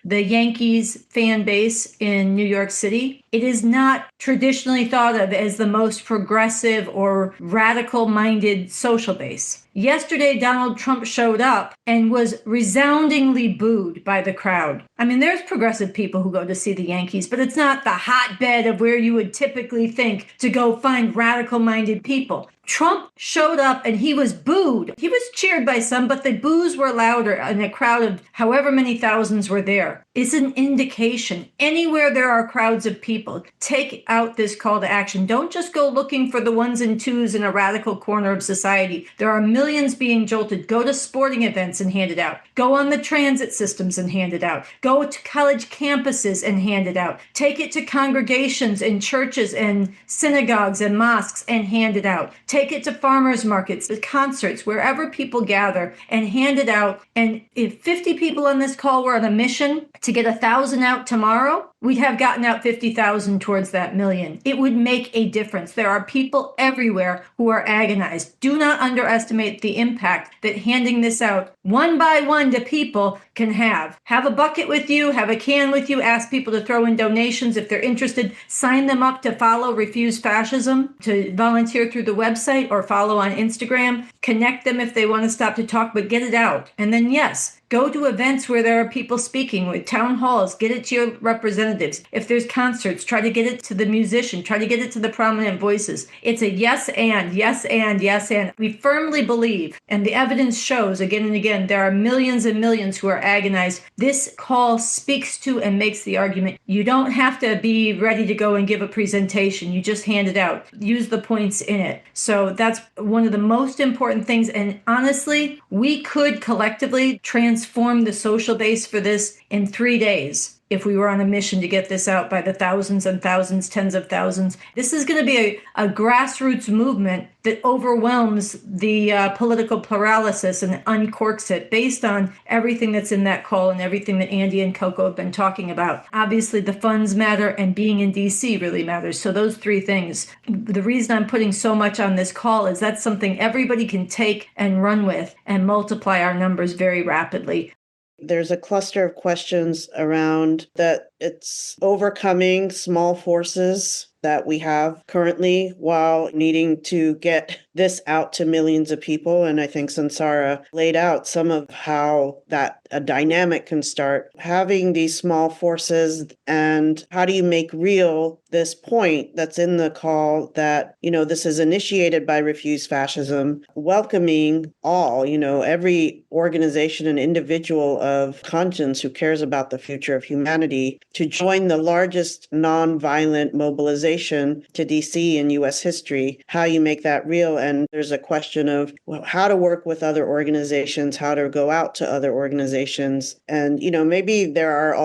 the Yankees fan base in New York City, it is not traditionally thought of as the most progressive or radical-minded social base. Yesterday, Donald Trump showed up and was resoundingly booed by the crowd. I mean, there's progressive people who go to see the Yankees, but it's not the hotbed of where you would typically think to go find radical-minded people. Trump showed up and he was booed. He was cheered by some, but the boos were louder, and a crowd of however many thousands were there. It's an indication. Anywhere there are crowds of people people. Take out this call to action. Don't just go looking for the ones and twos in a radical corner of society. There are millions being jolted. Go to sporting events and hand it out. Go on the transit systems and hand it out. Go to college campuses and hand it out. Take it to congregations and churches and synagogues and mosques and hand it out. Take it to farmers markets, to concerts, wherever people gather, and hand it out. And if 50 people on this call were on a mission to get 1,000 out tomorrow, we'd have gotten out 50,000 towards that million. It would make a difference. There are people everywhere who are agonized. Do not underestimate the impact that handing this out one by one to people can have. Have a bucket with you, have a can with you, ask people to throw in donations if they're interested. Sign them up to follow Refuse Fascism, to volunteer through the website or follow on Instagram. Connect them if they want to stop to talk, but get it out. And then, yes, go to events where there are people speaking, with town halls, get it to your representatives. If there's concerts, try to get it to the musician, try to get it to the prominent voices. It's a yes and, yes and, yes and. We firmly believe, and the evidence shows again and again, there are millions and millions who are agonized. This call speaks to and makes the argument. You don't have to be ready to go and give a presentation. You just hand it out. Use the points in it. So that's one of the most important things. And honestly, we could collectively transform the social base for this in 3 days if we were on a mission to get this out by the thousands and thousands, tens of thousands. This is going to be a grassroots movement that overwhelms the political paralysis and uncorks it based on everything that's in that call and everything that Andy and Coco have been talking about. Obviously, the funds matter and being in DC really matters. So those three things. The reason I'm putting so much on this call is that's something everybody can take and run with and multiply our numbers very rapidly. There's a cluster of questions around that. It's overcoming small forces that we have currently while needing to get this out to millions of people. And I think Sunsara laid out some of how that a dynamic can start. Having these small forces, and how do you make real this point that's in the call that, this is initiated by Refuse Fascism, welcoming all, every organization and individual of conscience who cares about the future of humanity to join the largest nonviolent mobilization to DC in U.S. history, how you make that real. And there's a question of how to work with other organizations, how to go out to other organizations. And, maybe there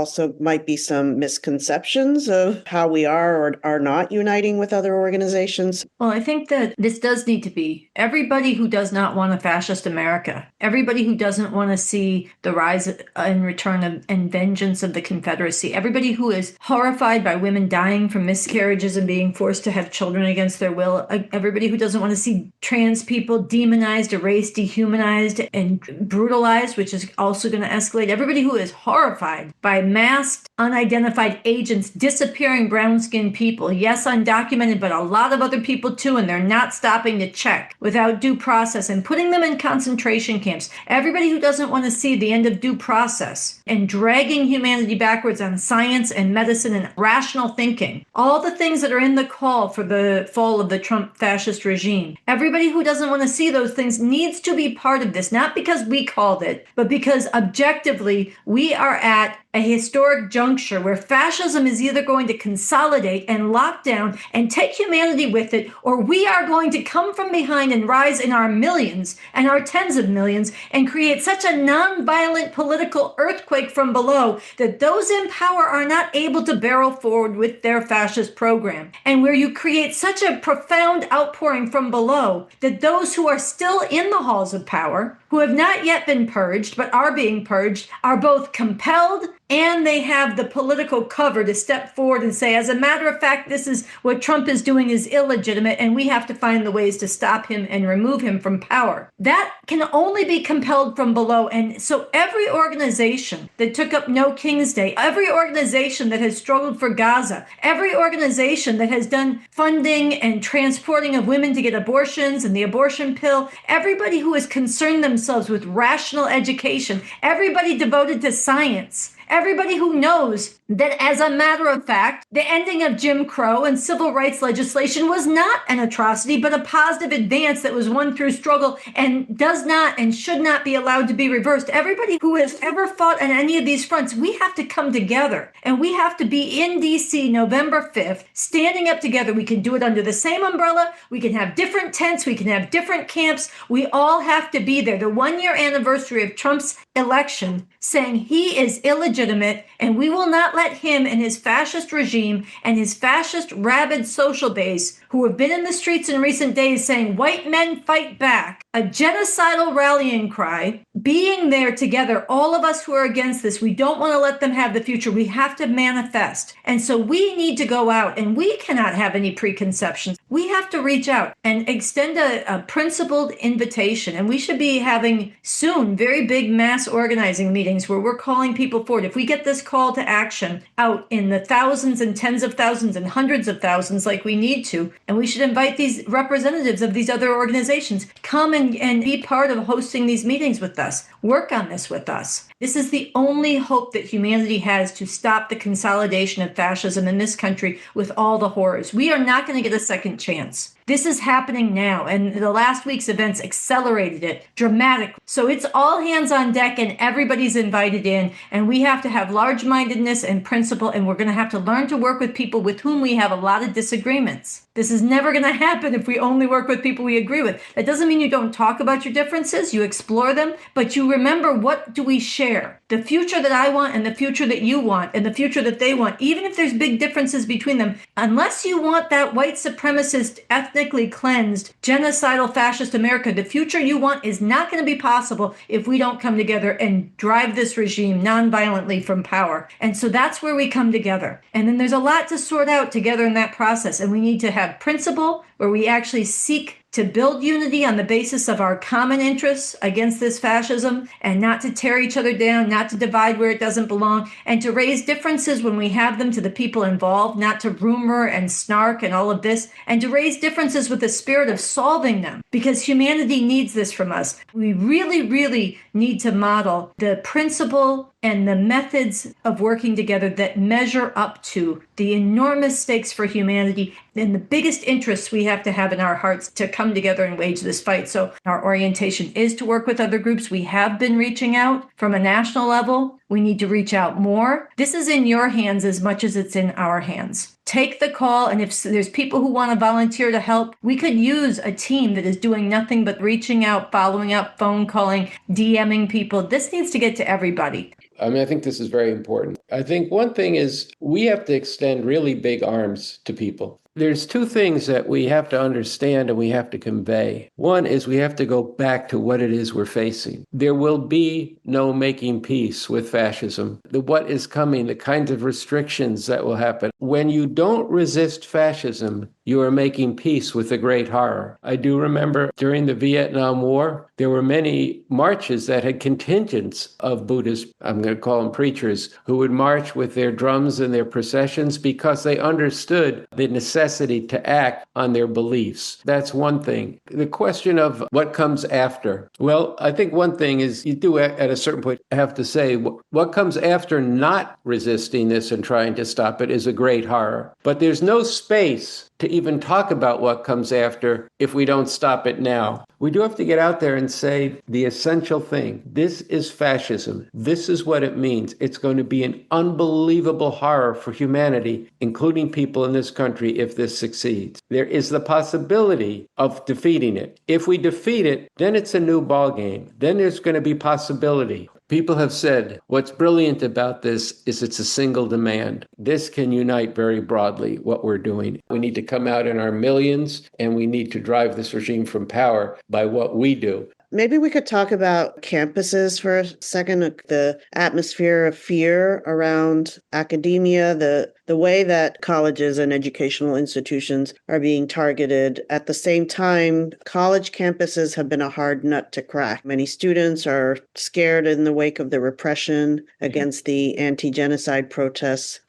might be some misconceptions of how we are or are not uniting with other organizations. Well, I think that this does need to be everybody who does not want a fascist America, everybody who doesn't want to see the rise and return of and vengeance of the Confederacy, everybody who is horrified by women dying from miscarriages and being forced to have children against their will, everybody who doesn't want to see trans people demonized, erased, dehumanized, and brutalized, which is also going to escalate, everybody who is horrified by masked, unidentified agents disappearing brown-skinned people, yes, undocumented, but a lot of other people too, and they're not stopping to check without due process and putting them in concentration camps. Everybody who doesn't want to see the end of due process and dragging humanity backwards on science and medicine and rational thinking, all the things that are in the call for the fall of the Trump fascist regime. Everybody who doesn't want to see those things needs to be part of this, not because we called it, but because objectively we are at a historic juncture where fascism is either going to consolidate and lock down and take humanity with it, or we are going to come from behind and rise in our millions and our tens of millions and create such a nonviolent political earthquake from below that those in power are not able to barrel forward with their fascist program. And where you create such a profound outpouring from below that those who are still in the halls of power, who have not yet been purged but are being purged, are both compelled and they have the political cover to step forward and say, as a matter of fact, this is what Trump is doing is illegitimate, and we have to find the ways to stop him and remove him from power. That can only be compelled from below. And so every organization that took up No King's Day, every organization that has struggled for Gaza, every organization that has done funding and transporting of women to get abortions and the abortion pill, everybody who has concerned themselves with rational education, everybody devoted to science, Everybody who knows that, as a matter of fact, the ending of Jim Crow and civil rights legislation was not an atrocity, but a positive advance that was won through struggle and does not and should not be allowed to be reversed. Everybody who has ever fought on any of these fronts, we have to come together, and we have to be in DC November 5th, standing up together. We can do it under the same umbrella. We can have different tents. We can have different camps. We all have to be there. The 1-year anniversary of Trump's election, saying he is illegitimate, and we will not let him and his fascist regime and his fascist rabid social base, who have been in the streets in recent days saying white men fight back, a genocidal rallying cry, being there together, all of us who are against this. We don't want to let them have the future. We have to manifest. And so we need to go out, and we cannot have any preconceptions. We have to reach out and extend a principled invitation. And we should be having soon very big mass organizing meetings where we're calling people forward. If we get this call to action out in the thousands and tens of thousands and hundreds of thousands like we need to, and we should invite these representatives of these other organizations, come and be part of hosting these meetings with us. Work on this with us. This is the only hope that humanity has to stop the consolidation of fascism in this country with all the horrors. We are not going to get a second chance. This is happening now, and the last week's events accelerated it dramatically. So it's all hands on deck, and everybody's invited in, and we have to have large-mindedness and principle, and we're going to have to learn to work with people with whom we have a lot of disagreements. This is never going to happen if we only work with people we agree with. That doesn't mean you don't talk about your differences, you explore them, but you remember, what do we share? The future that I want and the future that you want and the future that they want, even if there's big differences between them, unless you want that white supremacist, ethnically cleansed, genocidal, fascist America, the future you want is not going to be possible if we don't come together and drive this regime nonviolently from power. And so that's where we come together. And then there's a lot to sort out together in that process. And we need to have principle where we actually seek to build unity on the basis of our common interests against this fascism, and not to tear each other down, not to divide where it doesn't belong, and to raise differences when we have them to the people involved, not to rumor and snark and all of this, and to raise differences with the spirit of solving them, because humanity needs this from us. We really, really need to model the principle and the methods of working together that measure up to the enormous stakes for humanity and the biggest interests we have to have in our hearts to come together and wage this fight. So our orientation is to work with other groups. We have been reaching out from a national level. We need to reach out more. This is in your hands as much as it's in our hands. Take the call, and if there's people who want to volunteer to help, we could use a team that is doing nothing but reaching out, following up, phone calling, DMing people. This needs to get to everybody. I mean, I think this is very important. I think one thing is we have to extend really big arms to people. There's two things that we have to understand and we have to convey. One is we have to go back to what it is we're facing. There will be no making peace with fascism. What is coming, the kinds of restrictions that will happen. When you don't resist fascism, you are making peace with the great horror. I do remember during the Vietnam War, there were many marches that had contingents of Buddhist, I'm going to call them preachers, who would march with their drums and their processions because they understood the necessity to act on their beliefs. That's one thing. The question of what comes after. Well, I think one thing is you do at a certain point have to say what comes after not resisting this and trying to stop it is a great horror. But there's no space to even talk about what comes after if we don't stop it now. We do have to get out there and say the essential thing. This is fascism. This is what it means. It's going to be an unbelievable horror for humanity, including people in this country, if this succeeds. There is the possibility of defeating it. If we defeat it, then it's a new ballgame. Then there's going to be possibility. People have said what's brilliant about this is it's a single demand. This can unite very broadly what we're doing. We need to come out in our millions, and we need to drive this regime from power by what we do. Maybe we could talk about campuses for a second, the atmosphere of fear around academia, the way that colleges and educational institutions are being targeted. At the same time, college campuses have been a hard nut to crack. Many students are scared in the wake of the repression against the anti-genocide protests.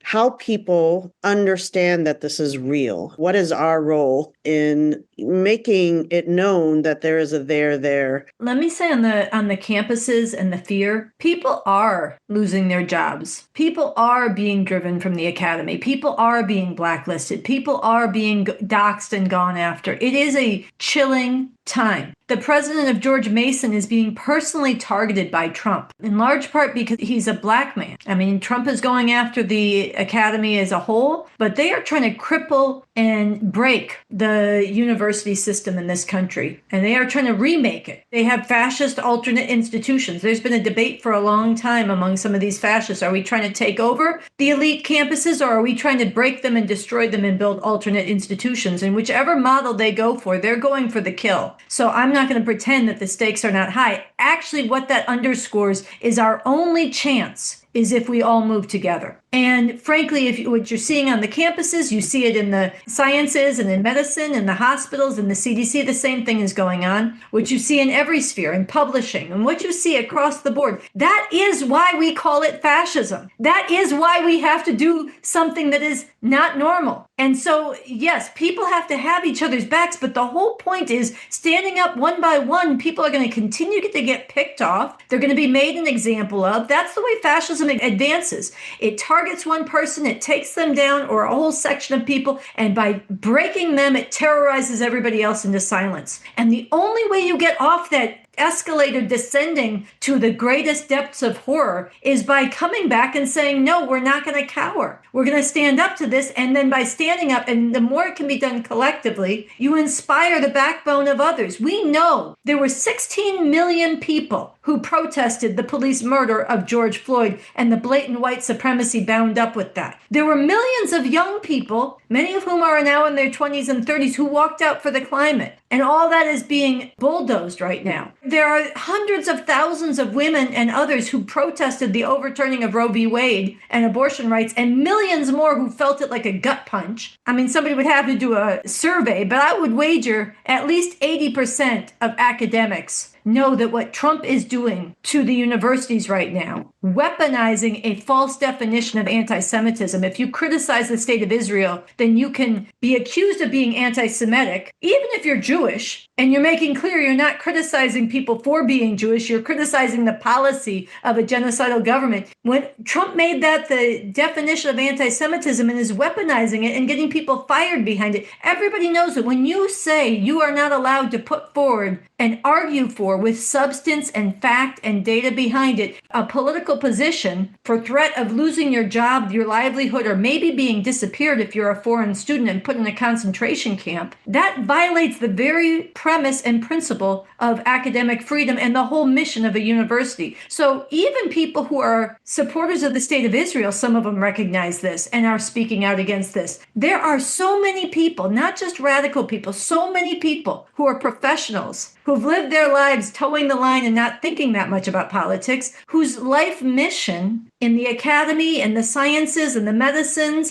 How people understand that this is real. What is our role in making it known that there is a there. Let me say on the campuses and the fear, people are losing their jobs. People are being driven from the academy. People are being blacklisted. People are being doxxed and gone after. It is a chilling time. The president of George Mason is being personally targeted by Trump, in large part because he's a black man. I mean, Trump is going after the academy as a whole, but they are trying to cripple and break the university system in this country, and they are trying to remake it. They have fascist alternate institutions. There's been a debate for a long time among some of these fascists. Are we trying to take over the elite campuses, or are we trying to break them and destroy them and build alternate institutions? And whichever model they go for, they're going for the kill. So I'm not going to pretend that the stakes are not high. Actually, what that underscores is our only chance is if we all move together. And frankly, what you're seeing on the campuses, you see it in the sciences and in medicine and the hospitals and the CDC, the same thing is going on. What you see in every sphere, in publishing, and what you see across the board, that is why we call it fascism. That is why we have to do something that is not normal. And so, yes, people have to have each other's backs, but the whole point is standing up one by one. People are going to continue to get picked off. They're going to be made an example of. That's the way fascism advances. It targets one person, it takes them down, or a whole section of people, and by breaking them, it terrorizes everybody else into silence. And the only way you get off that escalator descending to the greatest depths of horror is by coming back and saying, no, we're not going to cower. We're going to stand up to this. And then by standing up, and the more it can be done collectively, you inspire the backbone of others. We know there were 16 million people who protested the police murder of George Floyd and the blatant white supremacy bound up with that. There were millions of young people, many of whom are now in their 20s and 30s, who walked out for the climate. And all that is being bulldozed right now. There are hundreds of thousands of women and others who protested the overturning of Roe v. Wade and abortion rights, and millions more who felt it like a gut punch. I mean, somebody would have to do a survey, but I would wager at least 80% of academics know that what Trump is doing to the universities right now, weaponizing a false definition of anti-Semitism. If you criticize the state of Israel, then you can be accused of being anti-Semitic, even if you're Jewish, and you're making clear you're not criticizing people for being Jewish, you're criticizing the policy of a genocidal government. When Trump made that the definition of anti-Semitism and is weaponizing it and getting people fired behind it, everybody knows that when you say you are not allowed to put forward and argue for, with substance and fact and data behind it, a political position for threat of losing your job, your livelihood, or maybe being disappeared if you're a foreign student and put in a concentration camp, that violates the very premise and principle of academic freedom and the whole mission of a university. So even people who are supporters of the state of Israel, some of them recognize this and are speaking out against this. There are so many people, not just radical people, so many people who are professionals, who've lived their lives towing the line and not thinking that much about politics, whose life mission in the academy and the sciences and the medicine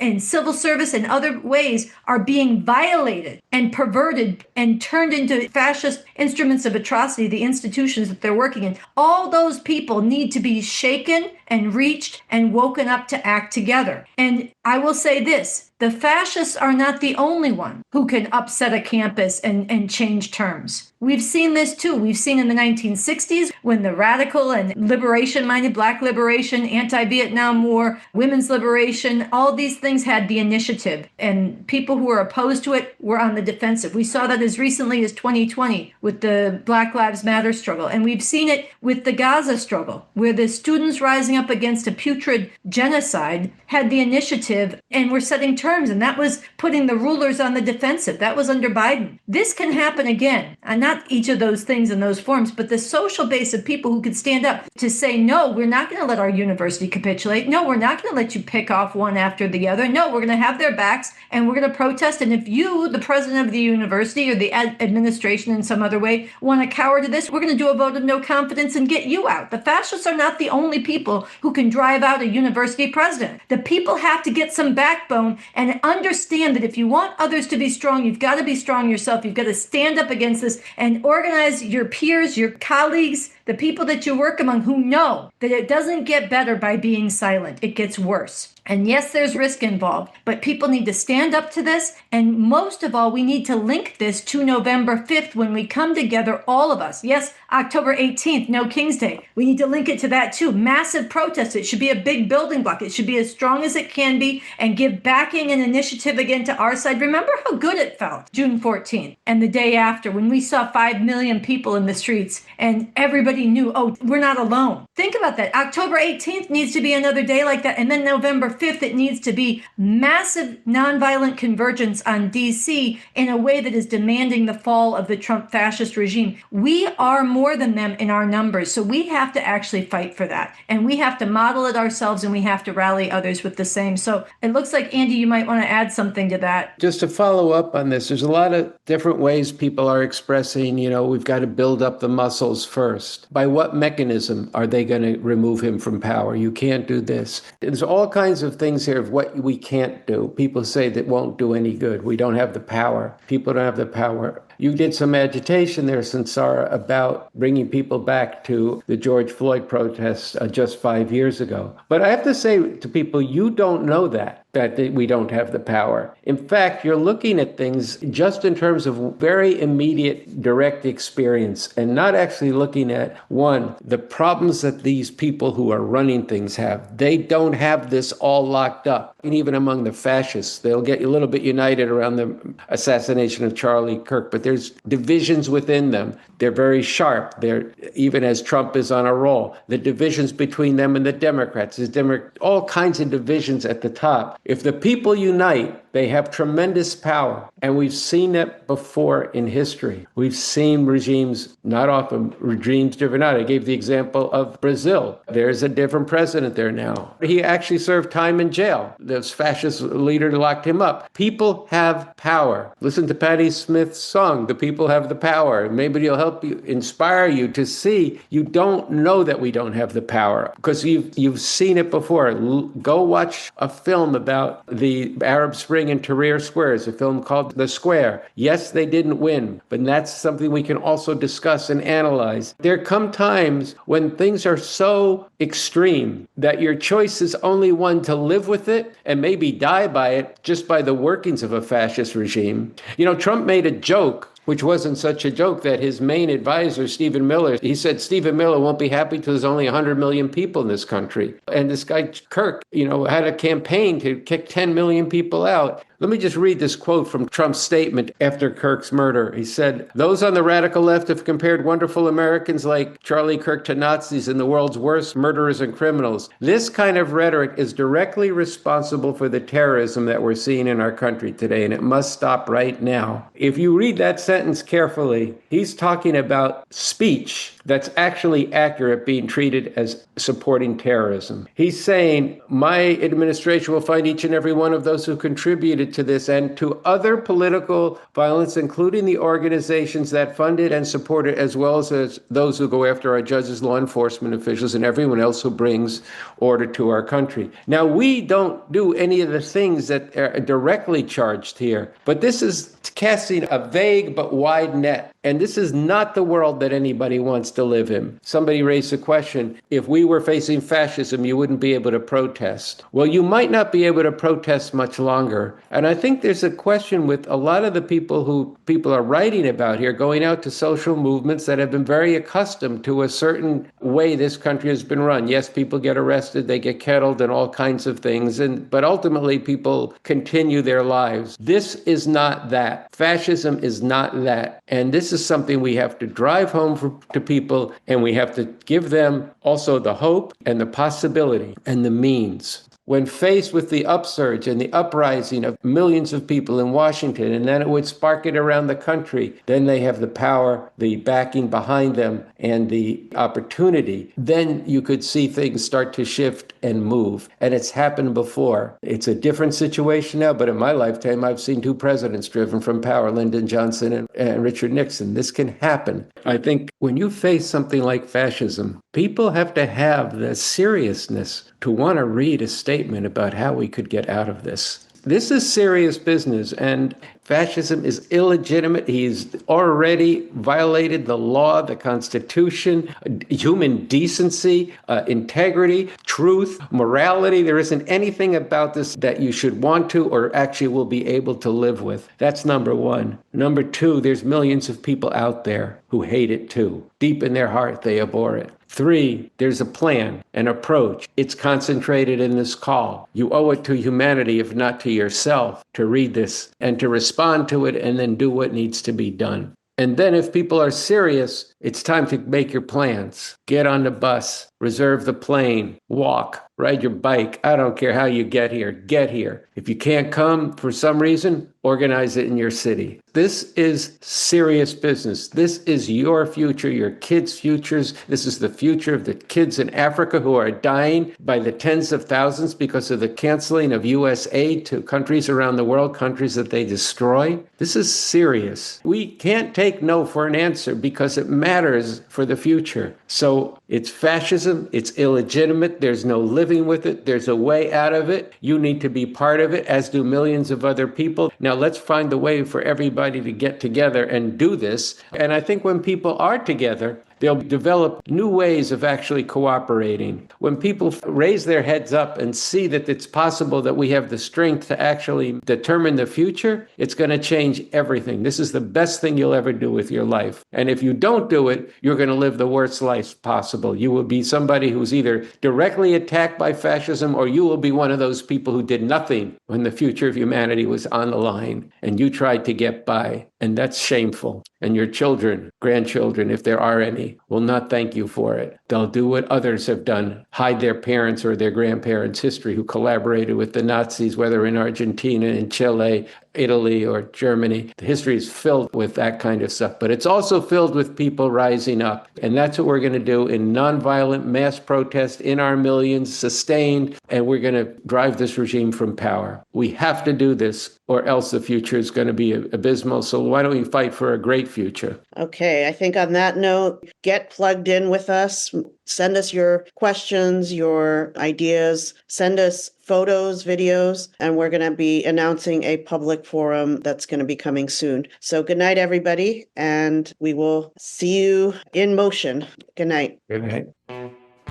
and civil service and other ways are being violated and perverted and turned into fascist instruments of atrocity, the institutions that they're working in. All those people need to be shaken and reached and woken up to act together. And I will say this, the fascists are not the only one who can upset a campus and change terms. We've seen this too. We've seen in the 1960s when the radical and liberation-minded, Black liberation, anti-Vietnam War, women's liberation, all these things had the initiative, and people who were opposed to it were on the defensive. We saw that as recently as 2020 with the Black Lives Matter struggle, and we've seen it with the Gaza struggle, where the students rising up against a putrid genocide had the initiative and were setting terms, and that was putting the rulers on the defensive. That was under Biden. This can happen again, and not each of those things in those forms, but the social base of people who could stand up to say, no, we're not going to let our university capitulate. No, we're not going to let you pick off one after the other. No, we're going to have their backs and we're going to protest. And if you, the president of the university or the administration in some other way, want to cower to this, we're going to do a vote of no confidence and get you out. The fascists are not the only people who can drive out a university president. The people have to get some backbone and understand that if you want others to be strong, you've got to be strong yourself. You've got to stand up against this and organize your peers, your colleagues, the people that you work among who know that it doesn't get better by being silent. It gets worse. And yes, there's risk involved, but people need to stand up to this. And most of all, we need to link this to November 5th when we come together, all of us. Yes, October 18th, no King's Day. We need to link it to that too. Massive protest. It should be a big building block. It should be as strong as it can be and give backing and initiative again to our side. Remember how good it felt June 14th and the day after when we saw 5 million people in the streets and everybody knew, oh, we're not alone. Think about that. October 18th needs to be another day like that. And then November 5th, it needs to be massive nonviolent convergence on DC in a way that is demanding the fall of the Trump fascist regime. We are more than them in our numbers, so we have to actually fight for that. And we have to model it ourselves, and we have to rally others with the same. So it looks like, Andy, you might want to add something to that. Just to follow up on this, there's a lot of different ways people are expressing, we've got to build up the muscles first. By what mechanism are they going to remove him from power? You can't do this. There's all kinds of things here of what we can't do. People say that won't do any good. We don't have the power. People don't have the power. You did some agitation there, Sunsara, about bringing people back to the George Floyd protests just 5 years ago. But I have to say to people, you don't know that we don't have the power. In fact, you're looking at things just in terms of very immediate, direct experience and not actually looking at, one, the problems that these people who are running things have. They don't have this all locked up. And even among the fascists, they'll get a little bit united around the assassination of Charlie Kirk, but there's divisions within them. They're very sharp. They're, even as Trump is on a roll, the divisions between them and the Democrats, there's all kinds of divisions at the top. If the people unite, they have tremendous power. And we've seen it before in history. We've seen regimes, not often regimes driven out. I gave the example of Brazil. There's a different president there now. He actually served time in jail. The fascist leader locked him up. People have power. Listen to Patti Smith's song, The People Have the Power. Maybe it'll help you, inspire you to see you don't know that we don't have the power because you've seen it before. Go watch a film about the Arab Spring in Tahrir Square. It's a film called The Square. Yes, they didn't win, but that's something we can also discuss and analyze. There come times when things are so extreme that your choice is only one to live with it and maybe die by it just by the workings of a fascist regime. Trump made a joke, which wasn't such a joke, that his main advisor, Stephen Miller, he said Stephen Miller won't be happy till there's only 100 million people in this country. And this guy, Kirk, had a campaign to kick 10 million people out. Let me just read this quote from Trump's statement after Kirk's murder. He said, "Those on the radical left have compared wonderful Americans like Charlie Kirk to Nazis and the world's worst murderers and criminals. This kind of rhetoric is directly responsible for the terrorism that we're seeing in our country today, and it must stop right now." If you read that sentence carefully, he's talking about speech that's actually accurate being treated as supporting terrorism. He's saying, my administration will find each and every one of those who contributed to this and to other political violence, including the organizations that funded and supported, as well as those who go after our judges, law enforcement officials, and everyone else who brings order to our country. Now, we don't do any of the things that are directly charged here, but this is casting a vague but wide net. And this is not the world that anybody wants to live in. Somebody raised the question, if we were facing fascism, you wouldn't be able to protest. Well, you might not be able to protest much longer. And I think there's a question with a lot of the people are writing about here, going out to social movements that have been very accustomed to a certain way this country has been run. Yes, people get arrested, they get kettled and all kinds of things, but ultimately people continue their lives. This is not that. Fascism is not that. And this is something we have to drive home to people, and we have to give them also the hope and the possibility and the means. When faced with the upsurge and the uprising of millions of people in Washington, and then it would spark it around the country, then they have the power, the backing behind them, and the opportunity. Then you could see things start to shift and move. And it's happened before. It's a different situation now, but in my lifetime, I've seen 2 presidents driven from power, Lyndon Johnson and Richard Nixon. This can happen. I think when you face something like fascism, people have to have the seriousness to want to read a statement about how we could get out of this. This is serious business, and fascism is illegitimate. He's already violated the law, the Constitution, human decency, integrity, truth, morality. There isn't anything about this that you should want to or actually will be able to live with. That's number one. Number two, there's millions of people out there who hate it too. Deep in their heart, they abhor it. Three, there's a plan, an approach. It's concentrated in this call. You owe it to humanity, if not to yourself, to read this and to respond to it and then do what needs to be done. And then if people are serious, it's time to make your plans. Get on the bus, reserve the plane, walk, ride your bike. I don't care how you get here. Get here. If you can't come for some reason, organize it in your city. This is serious business. This is your future, your kids' futures. This is the future of the kids in Africa who are dying by the tens of thousands because of the canceling of U.S. aid to countries around the world, countries that they destroy. This is serious. We can't take no for an answer because it matters for the future. So it's fascism. It's illegitimate. There's no living with it. There's a way out of it. You need to be part of it, as do millions of other people. Now let's find a way for everybody to get together and do this. And I think when people are together, they'll develop new ways of actually cooperating. When people raise their heads up and see that it's possible that we have the strength to actually determine the future, it's going to change everything. This is the best thing you'll ever do with your life. And if you don't do it, you're going to live the worst life possible. You will be somebody who's either directly attacked by fascism, or you will be one of those people who did nothing when the future of humanity was on the line and you tried to get by. And that's shameful. And your children, grandchildren, if there are any, will not thank you for it. They'll do what others have done, hide their parents' or their grandparents' history who collaborated with the Nazis, whether in Argentina, in Chile, Italy, or Germany. The history is filled with that kind of stuff, but it's also filled with people rising up. And that's what we're going to do in nonviolent mass protest in our millions, sustained, and we're going to drive this regime from power. We have to do this, or else the future is going to be abysmal. So why don't we fight for a great future? Okay, I think on that note, get plugged in with us. Send us your questions, your ideas. Send us photos, videos, and we're going to be announcing a public forum that's going to be coming soon. So good night, everybody, and we will see you in motion. Good night. Good night.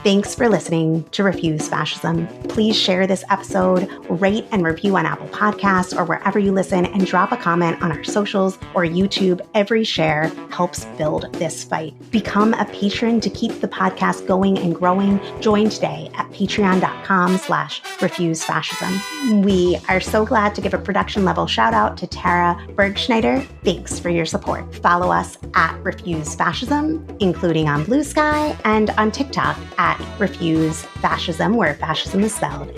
Thanks for listening to Refuse Fascism. Please share this episode, rate and review on Apple Podcasts or wherever you listen, and drop a comment on our socials or YouTube. Every share helps build this fight. Become a patron to keep the podcast going and growing. Join today at patreon.com/refusefascism. We are so glad to give a production level shout out to Tara Bergschneider. Thanks for your support. Follow us at Refuse Fascism, including on Blue Sky and on TikTok at Refuse Fascism, where fascism is spelled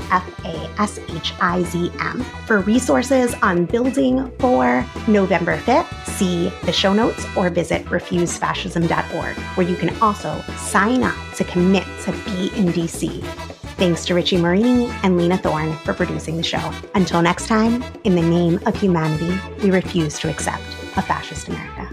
FASHIZM. For resources on building for November 5th, see the show notes or visit refusefascism.org, where you can also sign up to commit to be in DC. Thanks to Richie Marini and Lena Thorne for producing the show. Until next time, in the name of humanity, we refuse to accept a fascist America.